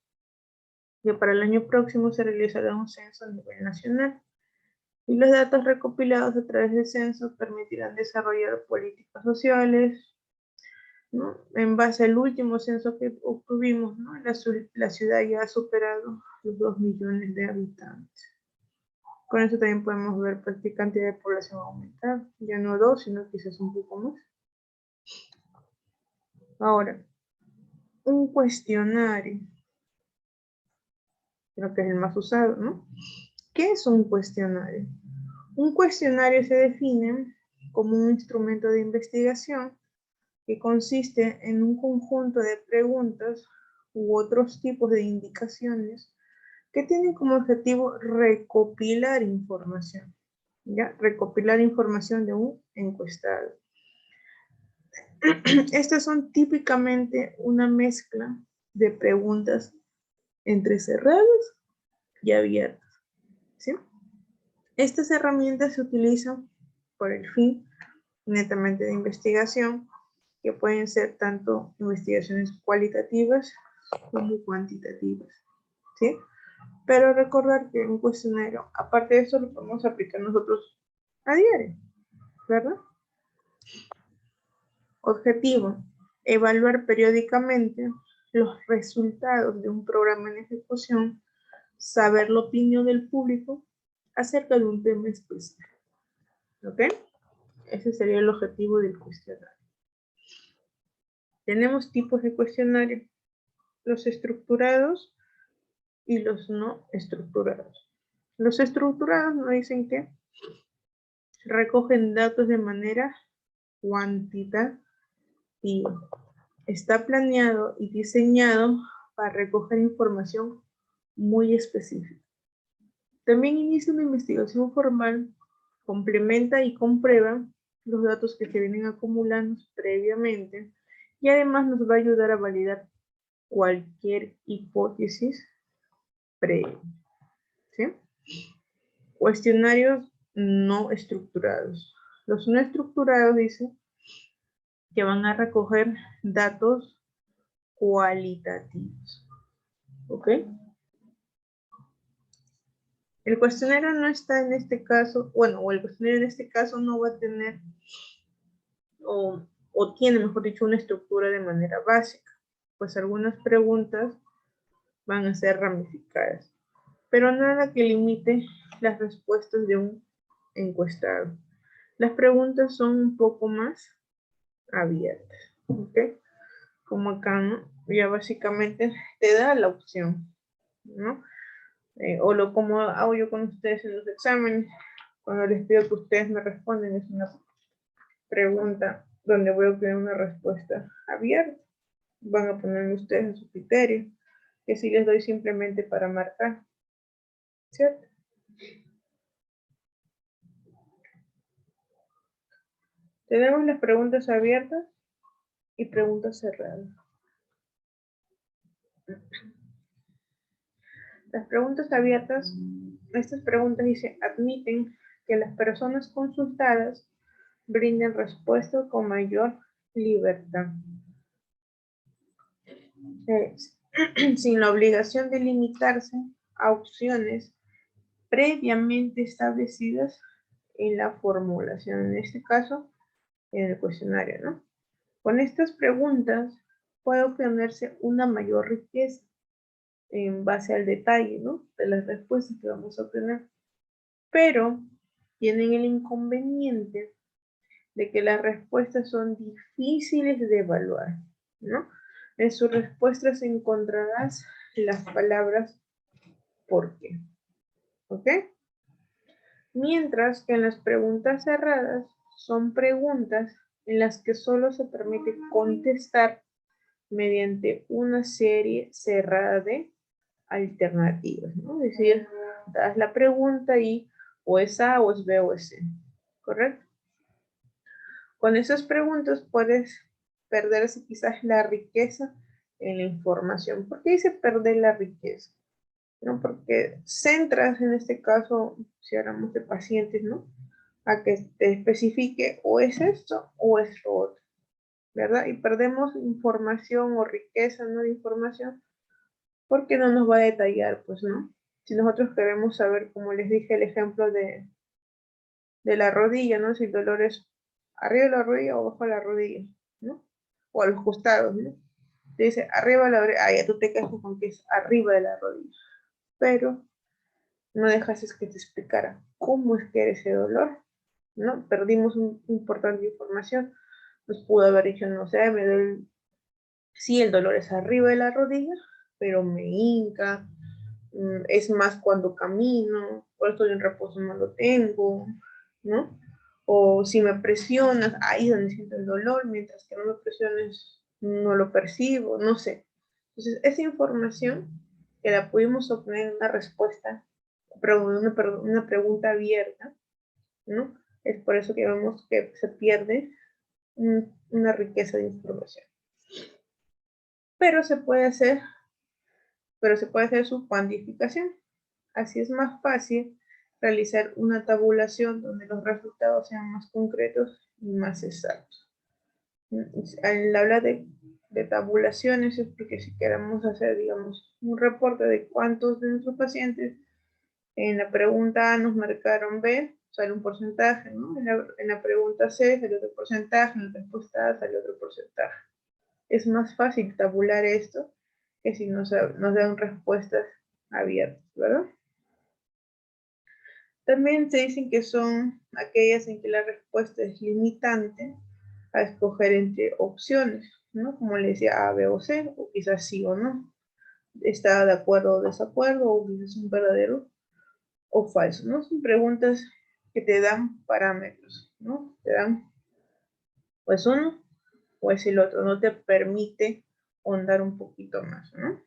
que para el año próximo se realizará un censo a nivel nacional y los datos recopilados a través del censo permitirán desarrollar políticas sociales, ¿no? En base al último censo que obtuvimos, ¿no? La ciudad ya ha superado los 2 millones de habitantes. Con eso también podemos ver pues, qué cantidad de población va a aumentar. Ya no 2, sino quizás un poco más. Ahora, un cuestionario. Creo que es el más usado, ¿no? ¿Qué es un cuestionario? Un cuestionario se define como un instrumento de investigación que consiste en un conjunto de preguntas u otros tipos de indicaciones que tienen como objetivo recopilar información, ¿ya? Recopilar información de un encuestado. Estas son típicamente una mezcla de preguntas entre cerradas y abiertas, ¿sí? Estas herramientas se utilizan por el fin netamente de investigación, que pueden ser tanto investigaciones cualitativas como cuantitativas, ¿sí? Pero recordar que un cuestionario, aparte de eso, lo podemos aplicar nosotros a diario, ¿verdad? Objetivo: evaluar periódicamente los resultados de un programa en ejecución, saber la opinión del público acerca de un tema específico. ¿Ok? Ese sería el objetivo del cuestionario. Tenemos tipos de cuestionario: los estructurados y los no estructurados. Los estructurados nos dicen que recogen datos de manera cuantitativa. Está planeado y diseñado para recoger información muy específica. También inicia una investigación formal, complementa y comprueba los datos que se vienen acumulando previamente y además nos va a ayudar a validar cualquier hipótesis previa. ¿Sí? Cuestionarios no estructurados. Los no estructurados dicen que van a recoger datos cualitativos. ¿Ok? El cuestionario no está en este caso, bueno, o el cuestionario en este caso no va a tener, o tiene, mejor dicho, una estructura de manera básica, pues algunas preguntas van a ser ramificadas, pero nada que limite las respuestas de un encuestado. Las preguntas son un poco más abiertas, ¿ok? Como acá, ¿no? Ya básicamente te da la opción, ¿no? O como hago yo con ustedes en los exámenes, cuando les pido que ustedes me responden, es una pregunta donde voy a obtener una respuesta abierta. Van a poner ustedes a su criterio, que si les doy simplemente para marcar, ¿cierto? Tenemos las preguntas abiertas y preguntas cerradas. Las preguntas abiertas, estas preguntas dice, admiten que las personas consultadas brinden respuestas con mayor libertad, sin la obligación de limitarse a opciones previamente establecidas en la formulación, en este caso, en el cuestionario, ¿no? Con estas preguntas puede obtenerse una mayor riqueza en base al detalle, ¿no? De las respuestas que vamos a obtener. Pero tienen el inconveniente de que las respuestas son difíciles de evaluar, ¿no? En sus respuestas encontrarás las palabras ¿por qué? ¿Ok? Mientras que en las preguntas cerradas son preguntas en las que solo se permite contestar mediante una serie cerrada de alternativas, ¿no? Es decir, das la pregunta y o es A, o es B, o es C, ¿correcto? Con esas preguntas puedes perderse quizás la riqueza en la información. ¿Por qué dice perder la riqueza? ¿No? Porque centras, en este caso, si hablamos de pacientes, ¿no? A que te especifique o es esto o es lo otro, ¿verdad? Y perdemos información o riqueza, ¿no? De información, porque no nos va a detallar, pues, ¿no? Si nosotros queremos saber, como les dije, el ejemplo de la rodilla, ¿no? Si el dolor es arriba de la rodilla o abajo de la rodilla, ¿no? O a los costados, ¿no? Te dice arriba de la rodilla, ya tú te quedas con que es arriba de la rodilla. Pero no dejases que te explicara cómo es que era ese dolor, ¿no? Perdimos importante información. Nos pudo haber dicho, no sé, me duele, sí, el dolor es arriba de la rodilla, pero me hinca, es más cuando camino, por estoy en reposo no lo tengo, ¿no? O si me presionas, ahí es donde siento el dolor, mientras que no me presiones, no lo percibo, no sé. Entonces, esa información que la pudimos obtener en una respuesta, una pregunta abierta, ¿no? Es por eso que vemos que se pierde una riqueza de información. Pero se puede hacer su cuantificación. Así es más fácil realizar una tabulación donde los resultados sean más concretos y más exactos. Al hablar de tabulaciones es porque si queremos hacer, digamos, un reporte de cuántos de nuestros pacientes en la pregunta A nos marcaron B, sale un porcentaje, ¿no? En la pregunta C sale otro porcentaje, en la respuesta A sale otro porcentaje. Es más fácil tabular esto que si nos dan respuestas abiertas, ¿verdad? También se dicen que son aquellas en que la respuesta es limitante a escoger entre opciones, ¿no? Como le decía, A, B o C, o quizás sí o no. Está de acuerdo o desacuerdo, o quizás un verdadero o falso, ¿no? Son preguntas que te dan parámetros, ¿no? Te dan, o es uno, o es el otro, no te permite ahondar un poquito más, ¿no?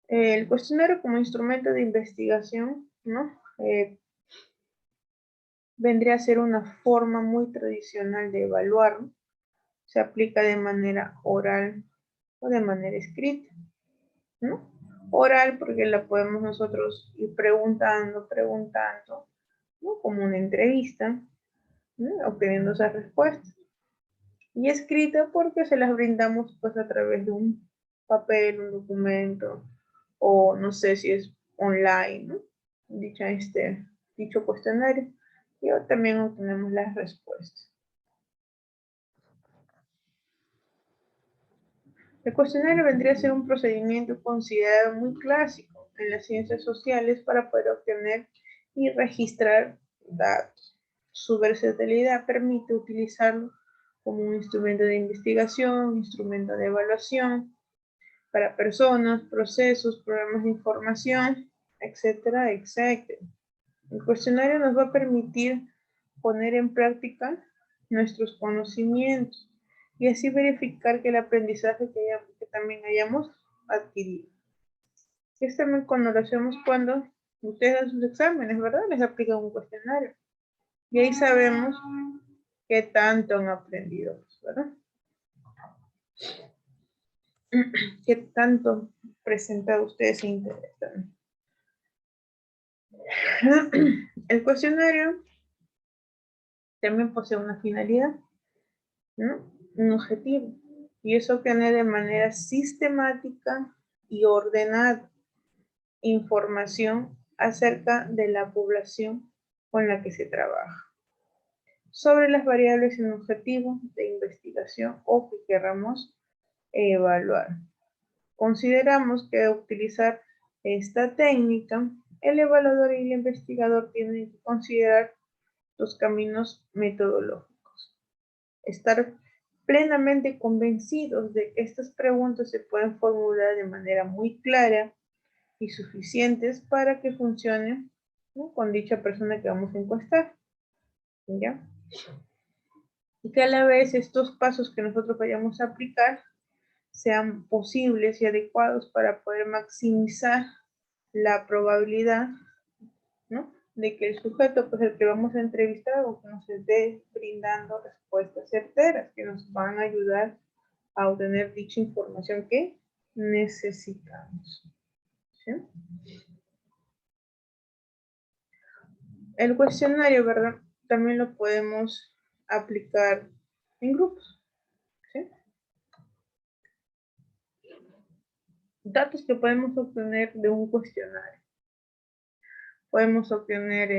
El cuestionario como instrumento de investigación, ¿no? Vendría a ser una forma muy tradicional de evaluar, ¿no? Se aplica de manera oral o de manera escrita, ¿no? Oral porque la podemos nosotros ir preguntando, ¿no? Como una entrevista, ¿no? Obteniendo esas respuestas. Y escrita porque se las brindamos pues a través de un papel, un documento, o no sé si es online, ¿no? Dicho cuestionario. Y también obtenemos las respuestas. El cuestionario vendría a ser un procedimiento considerado muy clásico en las ciencias sociales para poder obtener y registrar datos. Su versatilidad permite utilizarlo como un instrumento de investigación, instrumento de evaluación para personas, procesos, programas de información, etcétera, etcétera. El cuestionario nos va a permitir poner en práctica nuestros conocimientos y así verificar que el aprendizaje que también hayamos adquirido. Es también cuando lo hacemos cuando ustedes dan sus exámenes, ¿verdad? Les aplican un cuestionario. Y ahí sabemos qué tanto han aprendido, ¿verdad? Qué tanto presentado ustedes se interesan. El cuestionario también posee una finalidad, ¿no? Un objetivo, y es obtener de manera sistemática y ordenada información acerca de la población con la que se trabaja, sobre las variables en objetivo de investigación o que queramos evaluar. Consideramos que al utilizar esta técnica, el evaluador y el investigador tienen que considerar los caminos metodológicos. Estar plenamente convencidos de que estas preguntas se pueden formular de manera muy clara y suficientes para que funcionen, ¿no? Con dicha persona que vamos a encuestar, ¿ya? Y que a la vez estos pasos que nosotros vayamos a aplicar sean posibles y adecuados para poder maximizar la probabilidad, ¿no? De que el sujeto, pues el que vamos a entrevistar, o que nos esté brindando respuestas certeras que nos van a ayudar a obtener dicha información que necesitamos. ¿Sí? El cuestionario, ¿verdad? También lo podemos aplicar en grupos. ¿Sí? Datos que podemos obtener de un cuestionario. Podemos obtener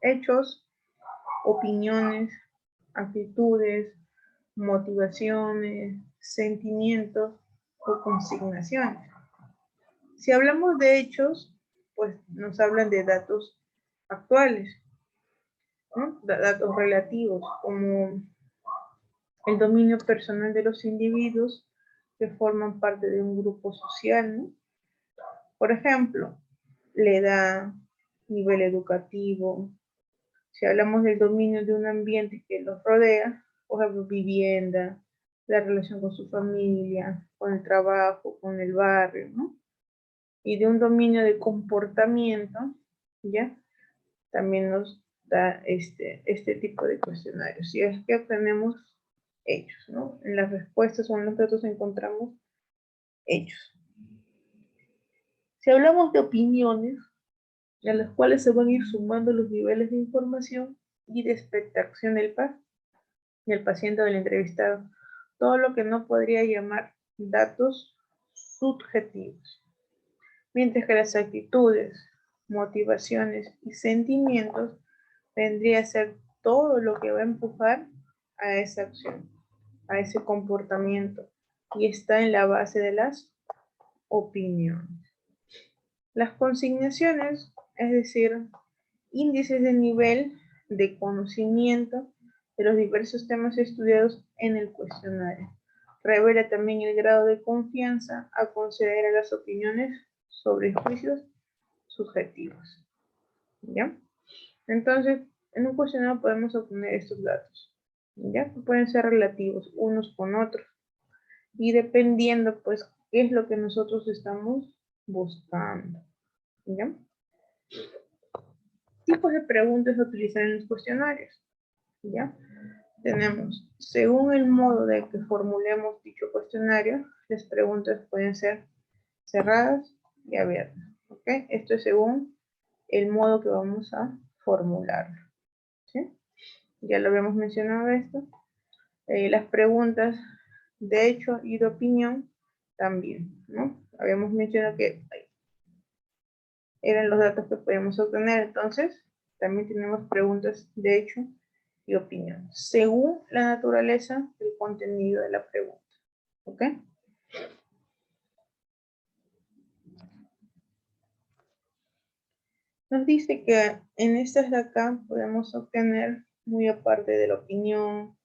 hechos, opiniones, actitudes, motivaciones, sentimientos o consignaciones. Si hablamos de hechos, pues nos hablan de datos actuales, ¿no? Datos relativos, como el dominio personal de los individuos que forman parte de un grupo social, ¿no? Por ejemplo, la edad, nivel educativo. Si hablamos del dominio de un ambiente que los rodea, por ejemplo, vivienda, la relación con su familia, con el trabajo, con el barrio, ¿no? y de un dominio de comportamiento, ¿ya? También nos da este tipo de cuestionarios. Si es que obtenemos hechos, ¿no? En las respuestas o en los datos encontramos hechos. Si hablamos de opiniones, a las cuales se van a ir sumando los niveles de información y de expectación del paciente o del entrevistado, todo lo que no podría llamar datos subjetivos, mientras que las actitudes, motivaciones y sentimientos vendría a ser todo lo que va a empujar a esa acción, a ese comportamiento, y está en la base de las opiniones. Las consignaciones, es decir, índices de nivel de conocimiento de los diversos temas estudiados en el cuestionario. Revela también el grado de confianza a conceder a las opiniones sobre juicios subjetivos. ¿Ya? Entonces, en un cuestionario podemos obtener estos datos. ¿Ya? Pueden ser relativos unos con otros. Y dependiendo, pues, qué es lo que nosotros estamos buscando. ¿Ya? Tipos de preguntas a utilizar en los cuestionarios. ¿Ya? Tenemos, según el modo de que formulemos dicho cuestionario, las preguntas pueden ser cerradas y abiertas. ¿Ok? Esto es según el modo que vamos a formular. ¿Sí? Ya lo habíamos mencionado esto. Las preguntas de hecho y de opinión también, ¿no? Habíamos mencionado que eran los datos que podíamos obtener, entonces también tenemos preguntas de hecho y opinión, según la naturaleza del contenido de la pregunta. ¿Ok? Nos dice que en estas de acá podemos obtener, muy aparte de la opinión,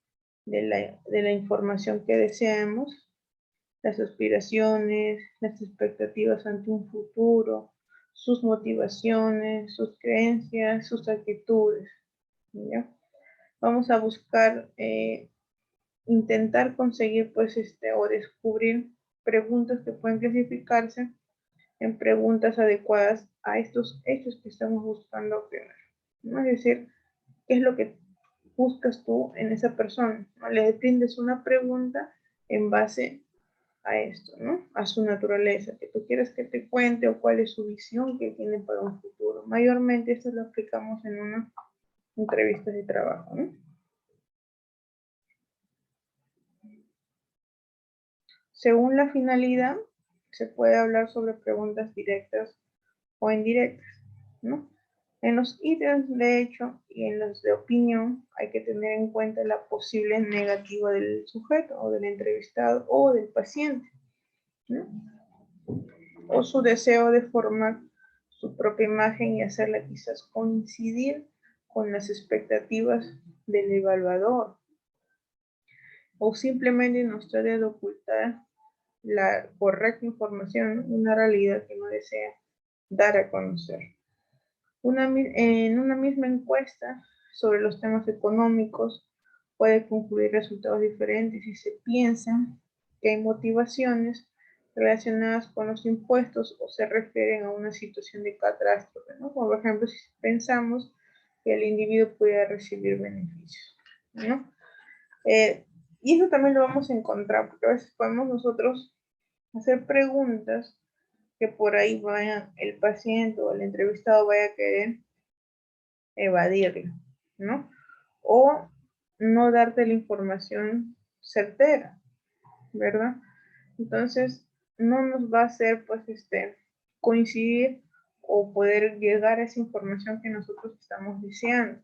de la información que deseamos, las aspiraciones, las expectativas ante un futuro, sus motivaciones, sus creencias, sus actitudes. ¿Ya? Vamos a buscar intentar conseguir pues o descubrir preguntas que pueden clasificarse en preguntas adecuadas a estos hechos que estamos buscando obtener, ¿no? Es decir, ¿qué es lo que buscas tú en esa persona? ¿No? Le brindes una pregunta en base a esto, ¿no? A su naturaleza, que tú quieres que te cuente o cuál es su visión que tiene para un futuro. Mayormente esto lo aplicamos en una entrevista de trabajo, ¿no? Según la finalidad, se puede hablar sobre preguntas directas o indirectas, ¿no? En los ítems de hecho y en los de opinión hay que tener en cuenta la posible negativa del sujeto o del entrevistado o del paciente, ¿no? O su deseo de formar su propia imagen y hacerla quizás coincidir con las expectativas del evaluador. O simplemente nos trata de ocultar la correcta información, una realidad que no desea dar a conocer. En una misma encuesta sobre los temas económicos puede concluir resultados diferentes si se piensa que hay motivaciones relacionadas con los impuestos o se refieren a una situación de catástrofe, ¿no? Como por ejemplo, si pensamos que el individuo pudiera recibir beneficios, ¿no? Y eso también lo vamos a encontrar, porque a veces podemos nosotros hacer preguntas que por ahí vaya el paciente o el entrevistado vaya a querer evadirlo, ¿no? O no darte la información certera, ¿verdad? Entonces, no nos va a hacer, pues, coincidir o poder llegar a esa información que nosotros estamos deseando.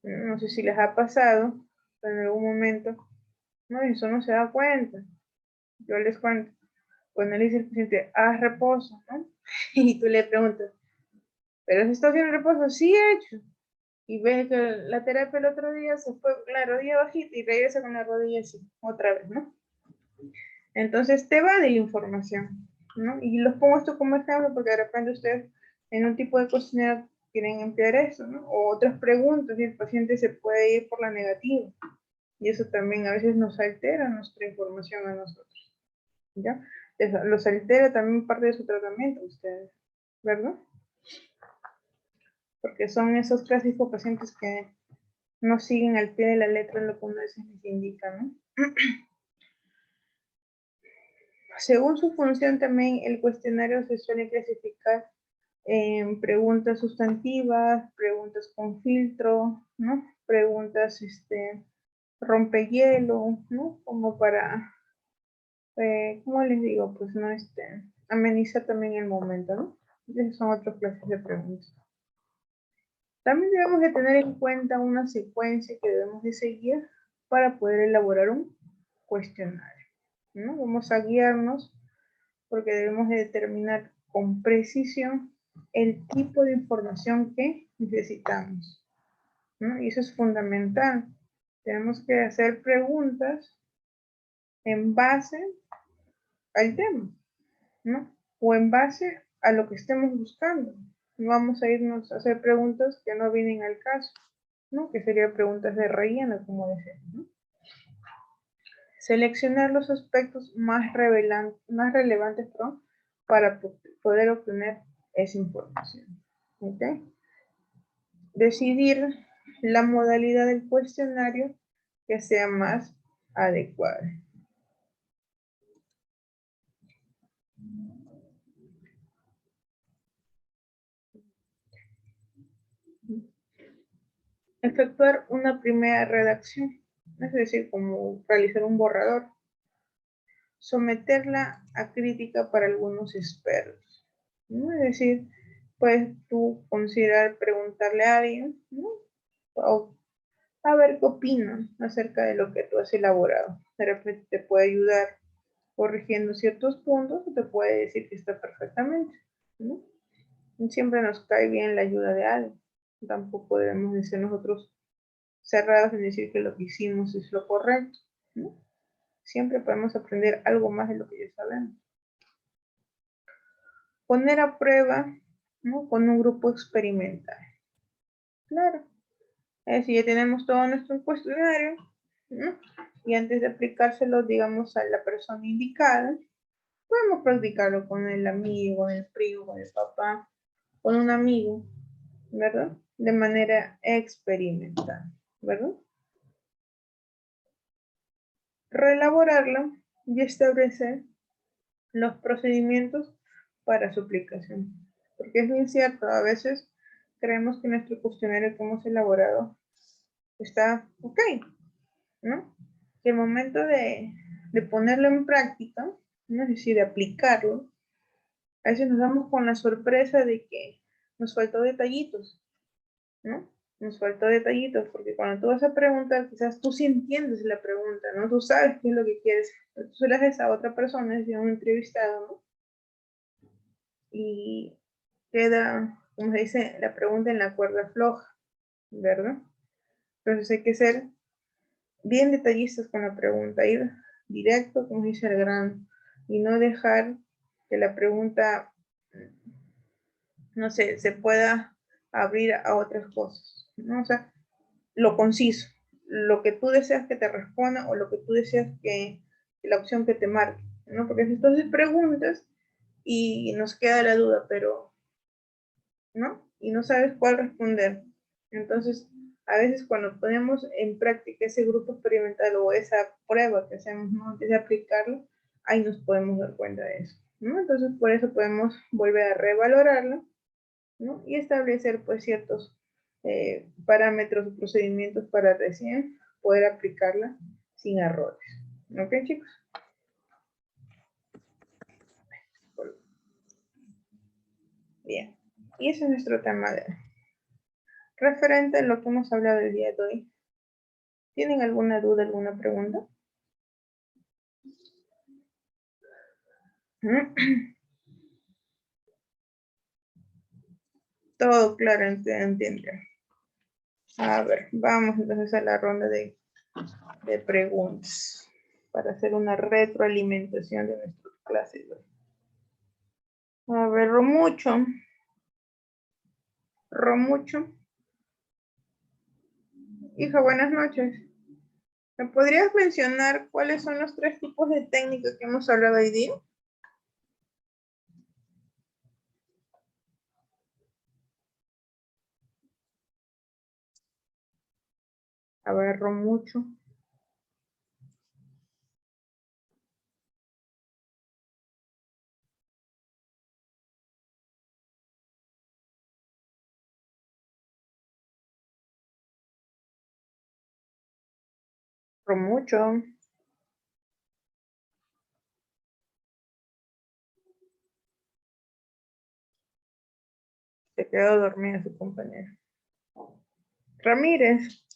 No sé si les ha pasado, pero en algún momento, no, eso no se da cuenta. Yo les cuento, cuando le dice al paciente, haz reposo, ¿no? Y tú le preguntas, ¿pero si está haciendo reposo? Sí, he hecho. Y ves que la terapia el otro día se fue con la rodilla bajita y regresa con la rodilla así, otra vez, ¿no? Entonces te va de la información, ¿no? Y los pongo esto como ejemplo porque de repente ustedes en un tipo de cuestionario quieren emplear eso, ¿no? O otras preguntas y el paciente se puede ir por la negativa. Y eso también a veces nos altera nuestra información a nosotros, ¿ya? los altera también parte de su tratamiento ustedes, ¿verdad? Porque son esos clásicos pacientes que no siguen al pie de la letra lo que uno a veces les indica, ¿no? Según su función también el cuestionario se suele clasificar en preguntas sustantivas, preguntas con filtro, ¿no? Preguntas rompehielo, ¿no? Como para, ¿cómo les digo? Pues no amenizar también el momento, ¿no? Esas son otras clases de preguntas. También debemos de tener en cuenta una secuencia que debemos de seguir para poder elaborar un cuestionario, ¿no? Vamos a guiarnos porque debemos de determinar con precisión el tipo de información que necesitamos, ¿no? Y eso es fundamental. Tenemos que hacer preguntas en base al tema, ¿no? O en base a lo que estemos buscando. No vamos a irnos a hacer preguntas que no vienen al caso, ¿no? Que serían preguntas de relleno, como decimos, ¿no? Seleccionar los aspectos más relevantes para poder obtener esa información. ¿Ok? Decidir la modalidad del cuestionario que sea más adecuada. Efectuar una primera redacción, es decir, como realizar un borrador. Someterla a crítica para algunos expertos, ¿no? Es decir, puedes tú considerar preguntarle a alguien, ¿no? O a ver qué opina acerca de lo que tú has elaborado. De repente te puede ayudar corrigiendo ciertos puntos o te puede decir que está perfectamente, ¿no? Siempre nos cae bien la ayuda de alguien. Tampoco debemos de ser nosotros cerrados en decir que lo que hicimos es lo correcto, ¿no? Siempre podemos aprender algo más de lo que ya sabemos. Poner a prueba, ¿no? Con un grupo experimental. Claro. Es decir, ya tenemos todo nuestro cuestionario, ¿no? Y antes de aplicárselo, digamos, a la persona indicada, podemos practicarlo con el amigo, con el primo, con el papá, con un amigo, ¿verdad? De manera experimental, ¿verdad? Reelaborarlo y establecer los procedimientos para su aplicación. Porque es bien cierto, a veces creemos que nuestro cuestionario que hemos elaborado está ok, ¿no? Que el momento de ponerlo en práctica, ¿no? Es decir, de aplicarlo, a veces nos damos con la sorpresa de que nos faltó detallitos, ¿no? Nos faltó detallitos, porque cuando tú vas a preguntar, quizás tú sí entiendes la pregunta, ¿no? Tú sabes qué es lo que quieres. Tú se la haces a otra persona, es decir, a un entrevistado, ¿no? Y queda, como se dice, la pregunta en la cuerda floja, ¿verdad? Entonces hay que ser bien detallistas con la pregunta, ir directo, como dice el grano, y no dejar que la pregunta, no sé, se pueda abrir a otras cosas, ¿no? O sea, lo conciso, lo que tú deseas que te responda o lo que tú deseas que la opción que te marque, ¿no? Porque si entonces preguntas y nos queda la duda, pero, ¿no? Y no sabes cuál responder. Entonces, a veces cuando ponemos en práctica ese grupo experimental o esa prueba que hacemos, ¿no? Antes de aplicarlo, ahí nos podemos dar cuenta de eso, ¿no? Entonces, por eso podemos volver a revalorarlo, ¿no? Y establecer, pues, ciertos parámetros o procedimientos para recién poder aplicarla sin errores. ¿Ok, chicos? Bien. Y ese es nuestro tema de referente a lo que hemos hablado el día de hoy. ¿Tienen alguna duda, alguna pregunta? Todo claro, entiendo. A ver, vamos entonces a la ronda de preguntas para hacer una retroalimentación de nuestra clase. A ver, Romucho. Hija, buenas noches. ¿Me podrías mencionar cuáles son los 3 tipos de técnicas que hemos hablado hoy día? agarró mucho. Mucho. Se quedó dormida su compañero. Ramírez.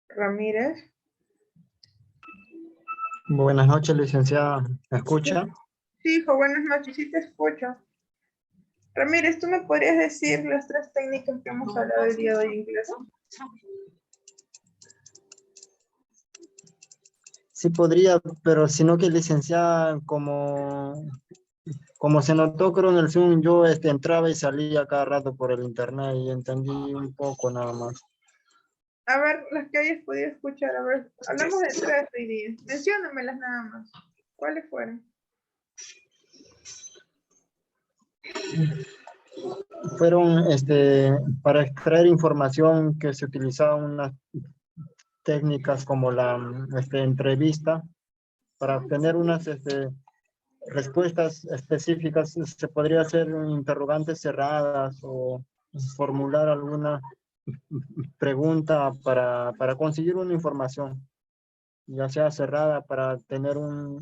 Ramírez. Buenas noches, licenciada. ¿Me escucha? Sí, hijo, buenas noches. Sí te escucho. Ramírez, ¿tú me podrías decir las 3 técnicas que hemos hablado el día de hoy en clase? Sí podría, pero sino que licenciada, como se notó, creo en el Zoom, yo entraba y salía cada rato por el internet y entendí un poco nada más. A ver, las que hayas podido escuchar, a ver, hablamos de 3 hoy día. Menciónamelas nada más. ¿Cuáles fueron? Fueron para extraer información que se utilizaban unas técnicas como la entrevista para obtener unas respuestas específicas. Se podría hacer interrogantes cerradas o formular alguna pregunta para conseguir una información, ya sea cerrada para tener una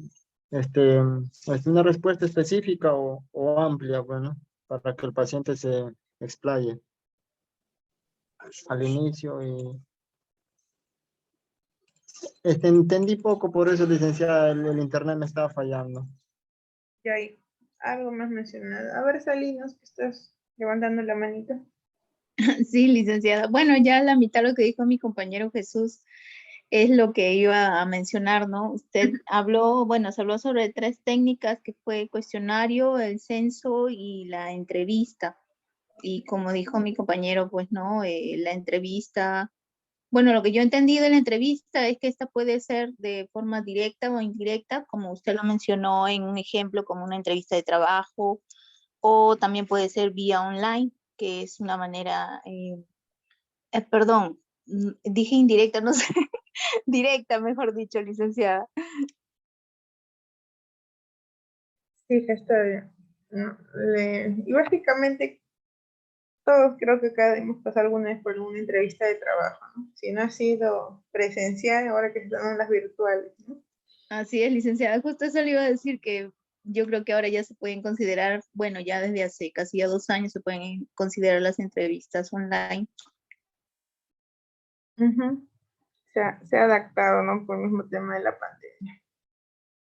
respuesta específica o amplia, bueno, para que el paciente se explaye al inicio. Y entendí poco, por eso, licenciada, el internet me estaba fallando. Ya hay algo más mencionado. A ver, Salinas, que estás levantando la manita. Sí, licenciada. Bueno, ya la mitad de lo que dijo mi compañero Jesús es lo que iba a mencionar, ¿no? Usted habló, bueno, se habló sobre 3 técnicas, que fue el cuestionario, el censo y la entrevista. Y como dijo mi compañero, pues, ¿no? La entrevista, bueno, lo que yo entendí de la entrevista es que esta puede ser de forma directa o indirecta, como usted lo mencionó en un ejemplo, como una entrevista de trabajo, o también puede ser vía online, que es una manera, perdón, dije indirecta, no sé, directa, mejor dicho, licenciada. Sí, está bien. No, y básicamente todos creo que cada hemos pasado alguna vez por una entrevista de trabajo, ¿no? Si no ha sido presencial, ahora que están las virtuales, ¿no? Así es, licenciada. Justo eso le iba a decir, que yo creo que ahora ya se pueden considerar, bueno, ya desde hace casi ya 2 años se pueden considerar las entrevistas online. Se ha adaptado, ¿no? Por el mismo tema de la pandemia.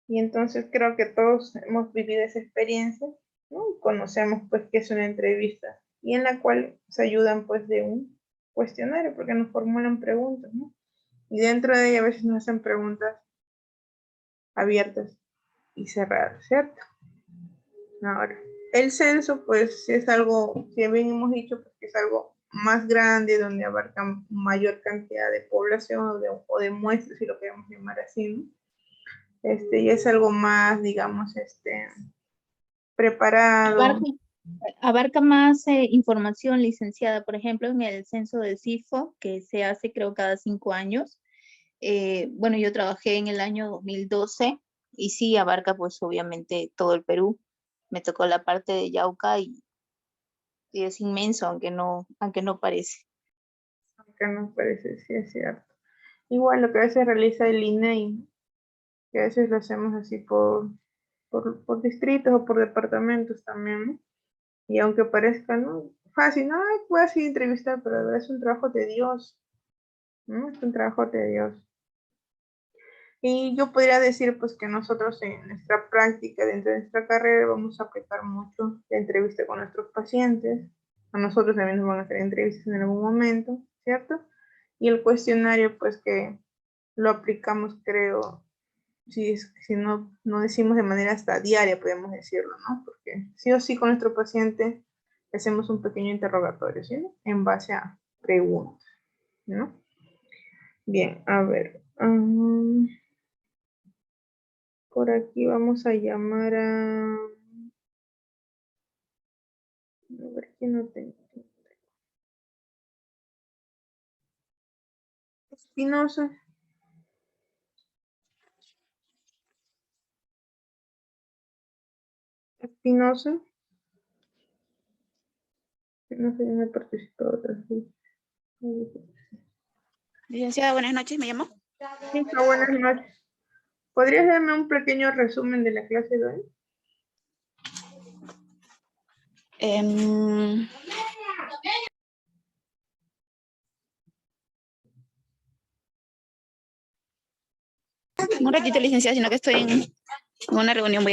Y entonces creo que todos hemos vivido esa experiencia, ¿no? Y conocemos pues qué es una entrevista y en la cual se ayudan pues de un cuestionario porque nos formulan preguntas, ¿no? Y dentro de ella a veces nos hacen preguntas abiertas y cerradas, ¿cierto? Ahora, el censo pues es algo, si bien hemos dicho pues, que es algo más grande, donde abarca mayor cantidad de población o de muestras, si lo queremos llamar así, ¿no? Y es algo más, digamos, preparado. Abarca más información, licenciada. Por ejemplo, en el censo del CIFO, que se hace creo cada 5 años. Bueno, yo trabajé en el año 2012 y sí abarca pues obviamente todo el Perú. Me tocó la parte de Yauca y es inmenso, aunque no parece. Aunque no parece, sí es cierto. Igual lo que a veces realiza el INEI, que a veces lo hacemos así por distritos o por departamentos también, ¿no? Y aunque parezca, ¿no? Fácil, no, puedo así entrevistar, pero de verdad es un trabajo tedioso, ¿no? Es un trabajo tedioso. Y yo podría decir, pues, que nosotros en nuestra práctica, dentro de nuestra carrera, vamos a aplicar mucho la entrevista con nuestros pacientes. A nosotros también nos van a hacer entrevistas en algún momento, ¿cierto? Y el cuestionario, pues, que lo aplicamos, creo, si no decimos de manera hasta diaria, podemos decirlo, ¿no? Porque sí o sí con nuestro paciente hacemos un pequeño interrogatorio, ¿sí? En base a preguntas, ¿no? Bien, a ver. Por aquí vamos a llamar a Aquí no tengo. Espinosa. Espinosa. No sé, no he participado otras veces. Licenciada, buenas noches, ¿me llamo? Hija, buenas noches. ¿Podrías darme un pequeño resumen de la clase de hoy? Un ratito, licenciada, sino que estoy en una reunión.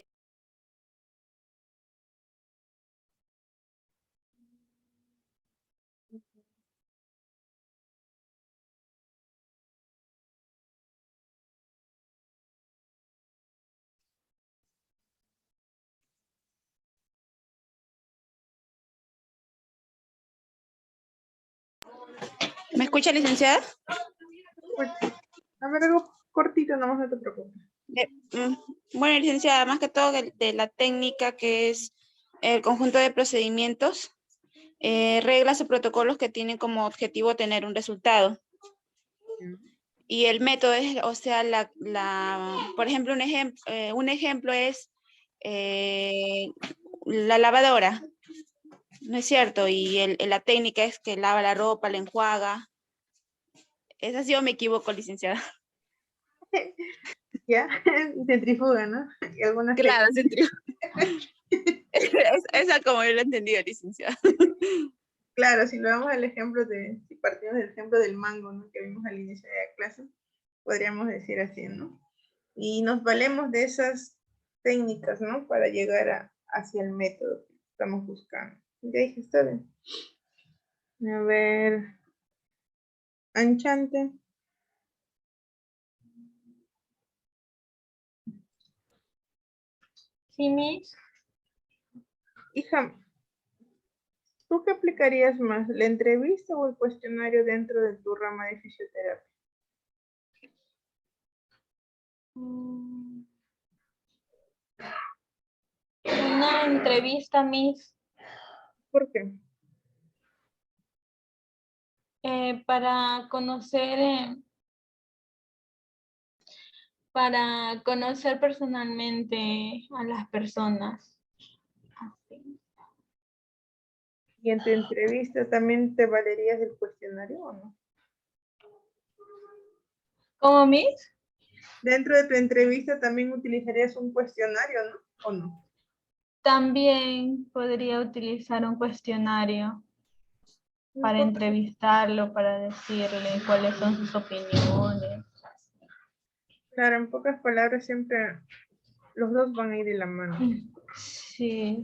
¿Me escucha, licenciada? Pues, a ver, algo cortito, nomás, no te preocupes. Bueno, licenciada, más que todo de la técnica, que es el conjunto de procedimientos, reglas o protocolos que tienen como objetivo tener un resultado. Y el método es, o sea, por ejemplo, un ejemplo es la lavadora, ¿no es cierto? Y la técnica es que lava la ropa, la enjuaga. ¿Es así o me equivoco, licenciada? ¿Ya? Centrifuga, ¿no? Y algunas Claro, centrifuga. Esa como yo lo he entendido, licenciada. Claro, si lo vamos al ejemplo si partimos del ejemplo del mango, ¿no? Que vimos al inicio de la clase, podríamos decir así, ¿no? Y nos valemos de esas técnicas, ¿no? Para llegar hacia el método que estamos buscando. Ya dije, está bien. A ver. Anchante. Sí, Miss. Hija, ¿tú qué aplicarías más, la entrevista o el cuestionario dentro de tu rama de fisioterapia? Una entrevista, Miss. ¿Por qué? Para conocer personalmente a las personas. Así. ¿Y en tu entrevista también te valerías del cuestionario o no? ¿Cómo, Miss? Dentro de tu entrevista también utilizarías un cuestionario, ¿no? ¿O no? También podría utilizar un cuestionario para entrevistarlo, para decirle cuáles son sus opiniones. Claro, en pocas palabras siempre los dos van a ir de la mano. Sí,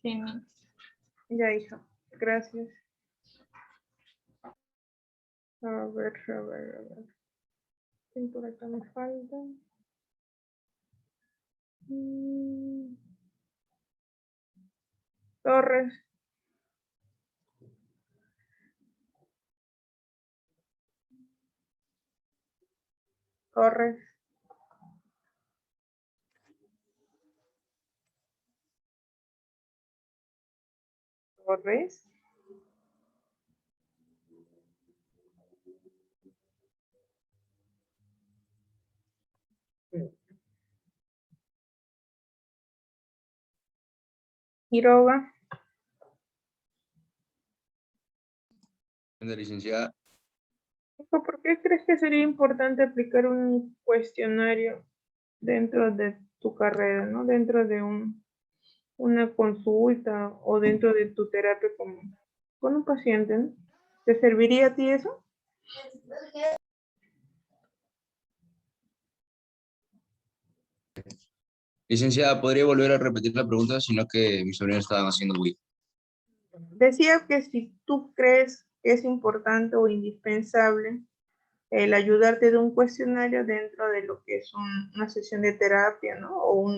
sí. Ya, hija, gracias. A ver. ¿Quién por acá me falta? Torres. Torres. Torres. Quiroga. Licenciada. ¿Por qué crees que sería importante aplicar un cuestionario dentro de tu carrera, ¿no? Dentro de una consulta o dentro de tu terapia con un paciente, ¿no? ¿Te serviría a ti eso? Licenciada, ¿podría volver a repetir la pregunta? Sino que mis sobrinos estaban haciendo Wii. Decía que si tú crees que es importante o indispensable el ayudarte de un cuestionario dentro de lo que es una sesión de terapia, ¿no? O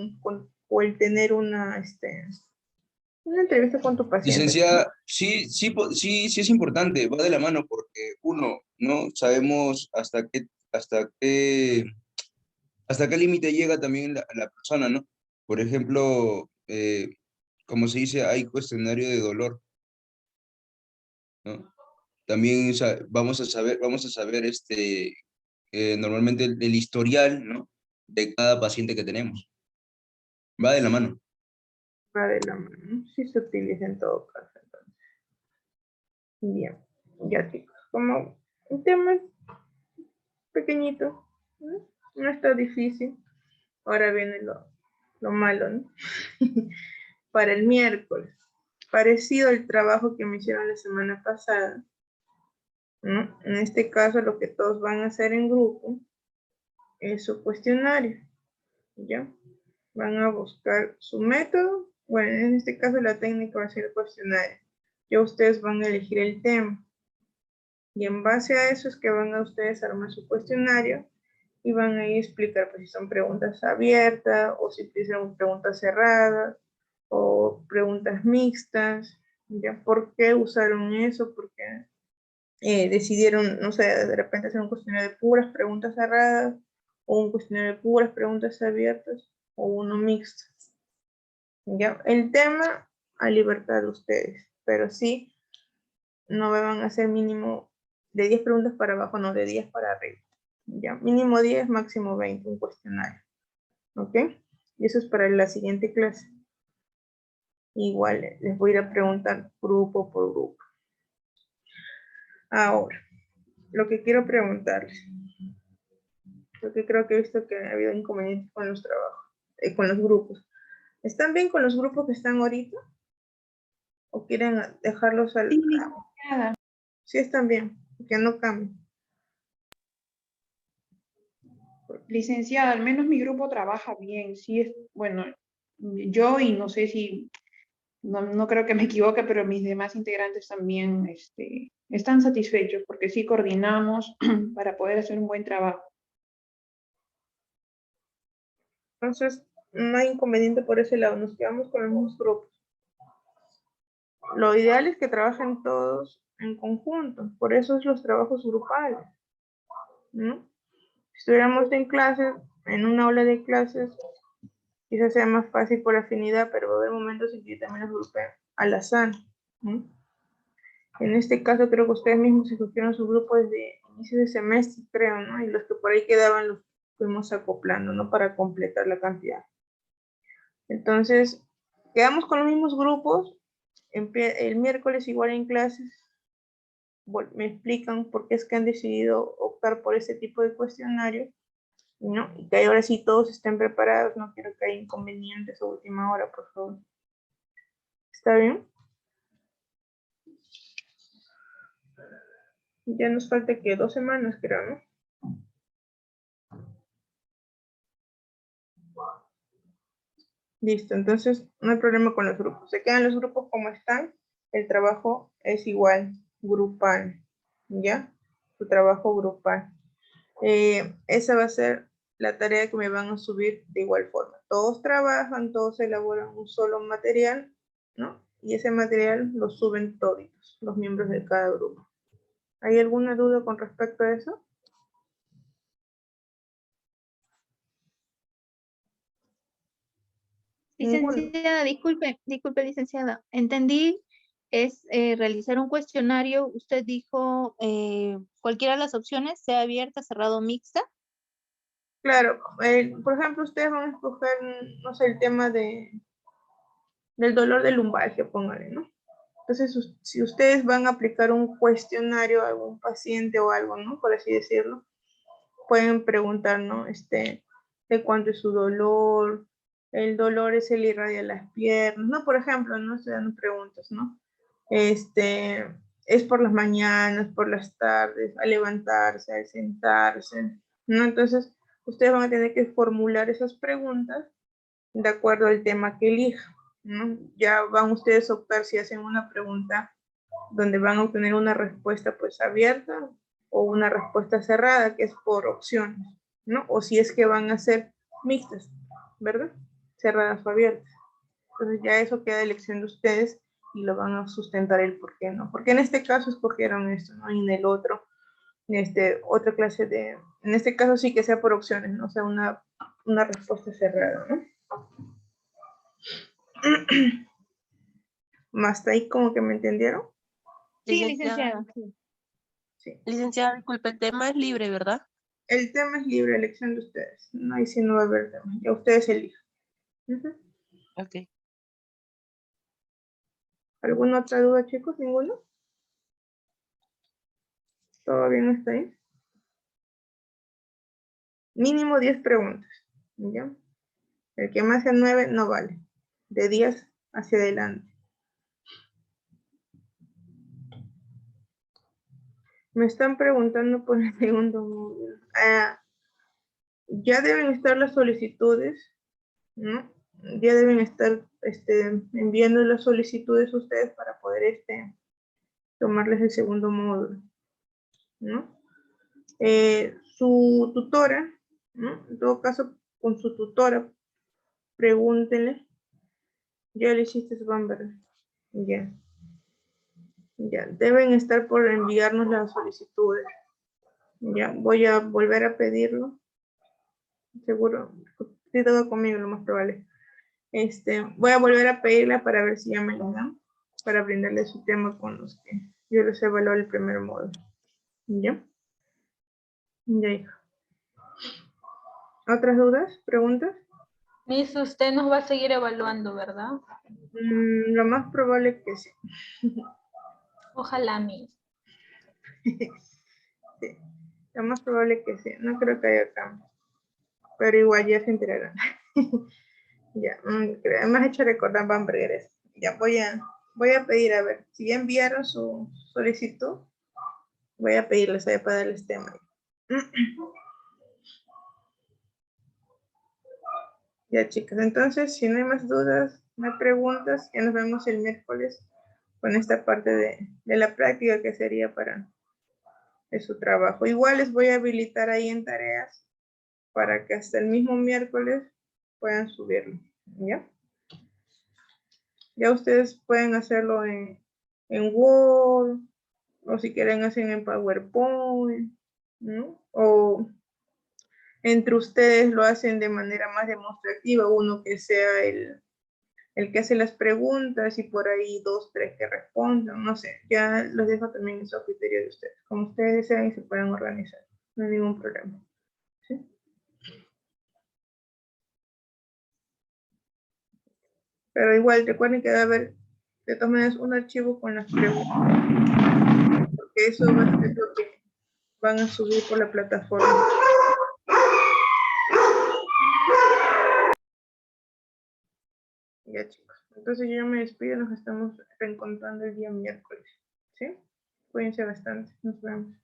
el tener una entrevista con tu paciente. Licenciada, sí es importante, va de la mano porque uno, no sabemos hasta qué límite llega también la persona, ¿no? Por ejemplo, como se dice, hay cuestionario de dolor. ¿no? También vamos a saber normalmente el historial, ¿no? De cada paciente que tenemos. Va de la mano. Va de la mano. Sí se utiliza en todo caso. Entonces. Bien, ya chicos. Como un tema pequeñito, ¿no? No está difícil. Ahora viene lo malo, ¿no? Para el miércoles. Parecido al trabajo que me hicieron la semana pasada, ¿no? En este caso, lo que todos van a hacer en grupo es su cuestionario, ¿ya? Van a buscar su método. Bueno, en este caso la técnica va a ser el cuestionario. Ya ustedes van a elegir el tema. Y en base a eso es que van a ustedes armar su cuestionario y van a ir a explicar pues, si son preguntas abiertas o si son preguntas cerradas o preguntas mixtas, ¿ya? ¿Por qué usaron eso? ¿Por qué decidieron, no sé, de repente hacer un cuestionario de puras preguntas cerradas o un cuestionario de puras preguntas abiertas o uno mixto? ¿Ya? El tema a libertad de ustedes, pero sí no me van a hacer mínimo de 10 preguntas para abajo, no, de 10 para arriba. ¿Ya? Mínimo 10, máximo 20, un cuestionario. ¿Ok? Y eso es para la siguiente clase. Igual les voy a ir a preguntar grupo por grupo. Ahora, lo que quiero preguntarles, porque creo que he visto que ha habido inconvenientes con los trabajos, con los grupos. ¿Están bien con los grupos que están ahorita? ¿O quieren dejarlos al... Sí, licenciada. Sí están bien, que no cambien. Licenciada, al menos mi grupo trabaja bien. Sí, es, bueno, yo y no sé si, no creo que me equivoque, pero mis demás integrantes también están satisfechos porque sí coordinamos para poder hacer un buen trabajo. Entonces, no hay inconveniente por ese lado, nos quedamos con los mismos grupos. Lo ideal es que trabajen todos en conjunto, por eso es los trabajos grupales, ¿no? Si estuviéramos en clases, en una aula de clases, quizás sea más fácil por afinidad, pero va a haber momentos en que yo también los grupé al azar, ¿no? En este caso creo que ustedes mismos escogieron su grupo desde inicio de semestre, creo, ¿no? Y los que por ahí quedaban los fuimos acoplando, ¿no? Para completar la cantidad. Entonces, quedamos con los mismos grupos. El miércoles igual en clases me explican por qué es que han decidido optar por ese tipo de cuestionario, ¿no? Y que ahora sí todos estén preparados, no quiero que haya inconvenientes a última hora, por favor. ¿Está bien? Ya nos falta que 2 semanas, creo, ¿no? Listo, entonces no hay problema con los grupos. Se quedan los grupos como están. El trabajo es igual, grupal, ¿ya? Su trabajo grupal. Esa va a ser la tarea que me van a subir de igual forma. Todos trabajan, todos elaboran un solo material, ¿no? Y ese material lo suben todos, los miembros de cada grupo. ¿Hay alguna duda con respecto a eso? Licenciada, disculpe, licenciada. Entendí, es realizar un cuestionario. Usted dijo cualquiera de las opciones, sea abierta, cerrado o mixta. Claro, por ejemplo, ustedes van a escoger, no sé, el tema del dolor de lumbalgia, póngale, ¿no? Entonces, si ustedes van a aplicar un cuestionario a algún paciente o algo, ¿no? Por así decirlo, pueden preguntar, ¿no? De cuánto es su dolor, el dolor es el irradia las piernas, ¿no? Por ejemplo, ¿no? Se dan preguntas, ¿no? Es por las mañanas, por las tardes, al levantarse, al sentarse, ¿no? Entonces, ustedes van a tener que formular esas preguntas de acuerdo al tema que elijan, ¿no? Ya van ustedes a optar si hacen una pregunta donde van a obtener una respuesta pues abierta o una respuesta cerrada, que es por opciones, ¿no? O si es que van a ser mixtas, ¿verdad? Cerradas o abiertas. Entonces ya eso queda a elección de ustedes y lo van a sustentar el por qué, ¿no? Porque en este caso escogieron esto, ¿no? Y en el otro, otra clase de, en este caso sí que sea por opciones, ¿no? O sea, una respuesta cerrada, ¿no? ¿Más ahí como que me entendieron? Sí, licenciada. Sí. Licenciada, disculpe, el tema es libre, ¿verdad? El tema es libre elección de ustedes. No hay si no va a haber tema. Ya ustedes elijan. Ok. ¿Alguna otra duda, chicos? ¿Ninguno? ¿Todo bien hasta ahí? Mínimo 10 preguntas. ¿Ya? El que más sea 9 no vale. De 10 hacia adelante. Me están preguntando por el segundo módulo. Ya deben estar las solicitudes, ¿no? Ya deben estar enviando las solicitudes ustedes para poder tomarles el segundo módulo, ¿no? Su tutora, ¿no? En todo caso, con su tutora, pregúntenle. Ya le hiciste Bamber. Ya. Ya, deben estar por enviarnos las solicitudes. Ya, voy a volver a pedirlo. Seguro, sí, todo conmigo, lo más probable. Voy a volver a pedirla para ver si ya me lo dan, para brindarle su tema con los que yo les evalué el primer módulo. ¿Ya? Ya, hija. ¿Otras dudas? ¿Preguntas? Miss, usted nos va a seguir evaluando, ¿verdad? Lo más probable que sí. Ojalá, Miss. Sí, lo más probable que sí. No creo que haya cambio. Pero igual ya se enterarán. Ya, me has hecho recordar Bambergeres. Ya voy a pedir, a ver, si ya enviaron su solicitud, voy a pedirles ahí para darles tema. Ya, chicas, entonces, si no hay más dudas, no hay preguntas, ya nos vemos el miércoles con esta parte de la práctica que sería para su trabajo. Igual les voy a habilitar ahí en tareas para que hasta el mismo miércoles puedan subirlo, ¿ya? Ya ustedes pueden hacerlo en Word, o si quieren hacer en PowerPoint, ¿no? O entre ustedes lo hacen de manera más demostrativa, uno que sea el que hace las preguntas y por ahí 2, 3 que respondan, no sé, ya los dejo también en su criterio de ustedes, como ustedes desean y se pueden organizar, no hay ningún problema. ¿Sí? Pero igual recuerden que debe haber de todas maneras un archivo con las preguntas, porque eso va a ser lo que van a subir por la plataforma. Ya, chicos. Entonces yo ya me despido, nos estamos reencontrando el día miércoles. ¿Sí? Cuídense bastante. Nos vemos.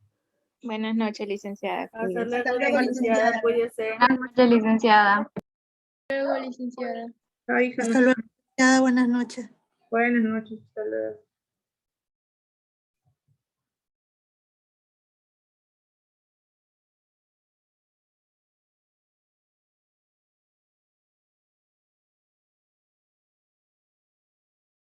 Buenas noches, licenciada. Hasta luego, licenciada. Cuídese. Buenas noches, licenciada. Hasta luego, licenciada. Ay, hija, Hasta luego, licenciada, buenas noches. buenas noches. Hasta luego.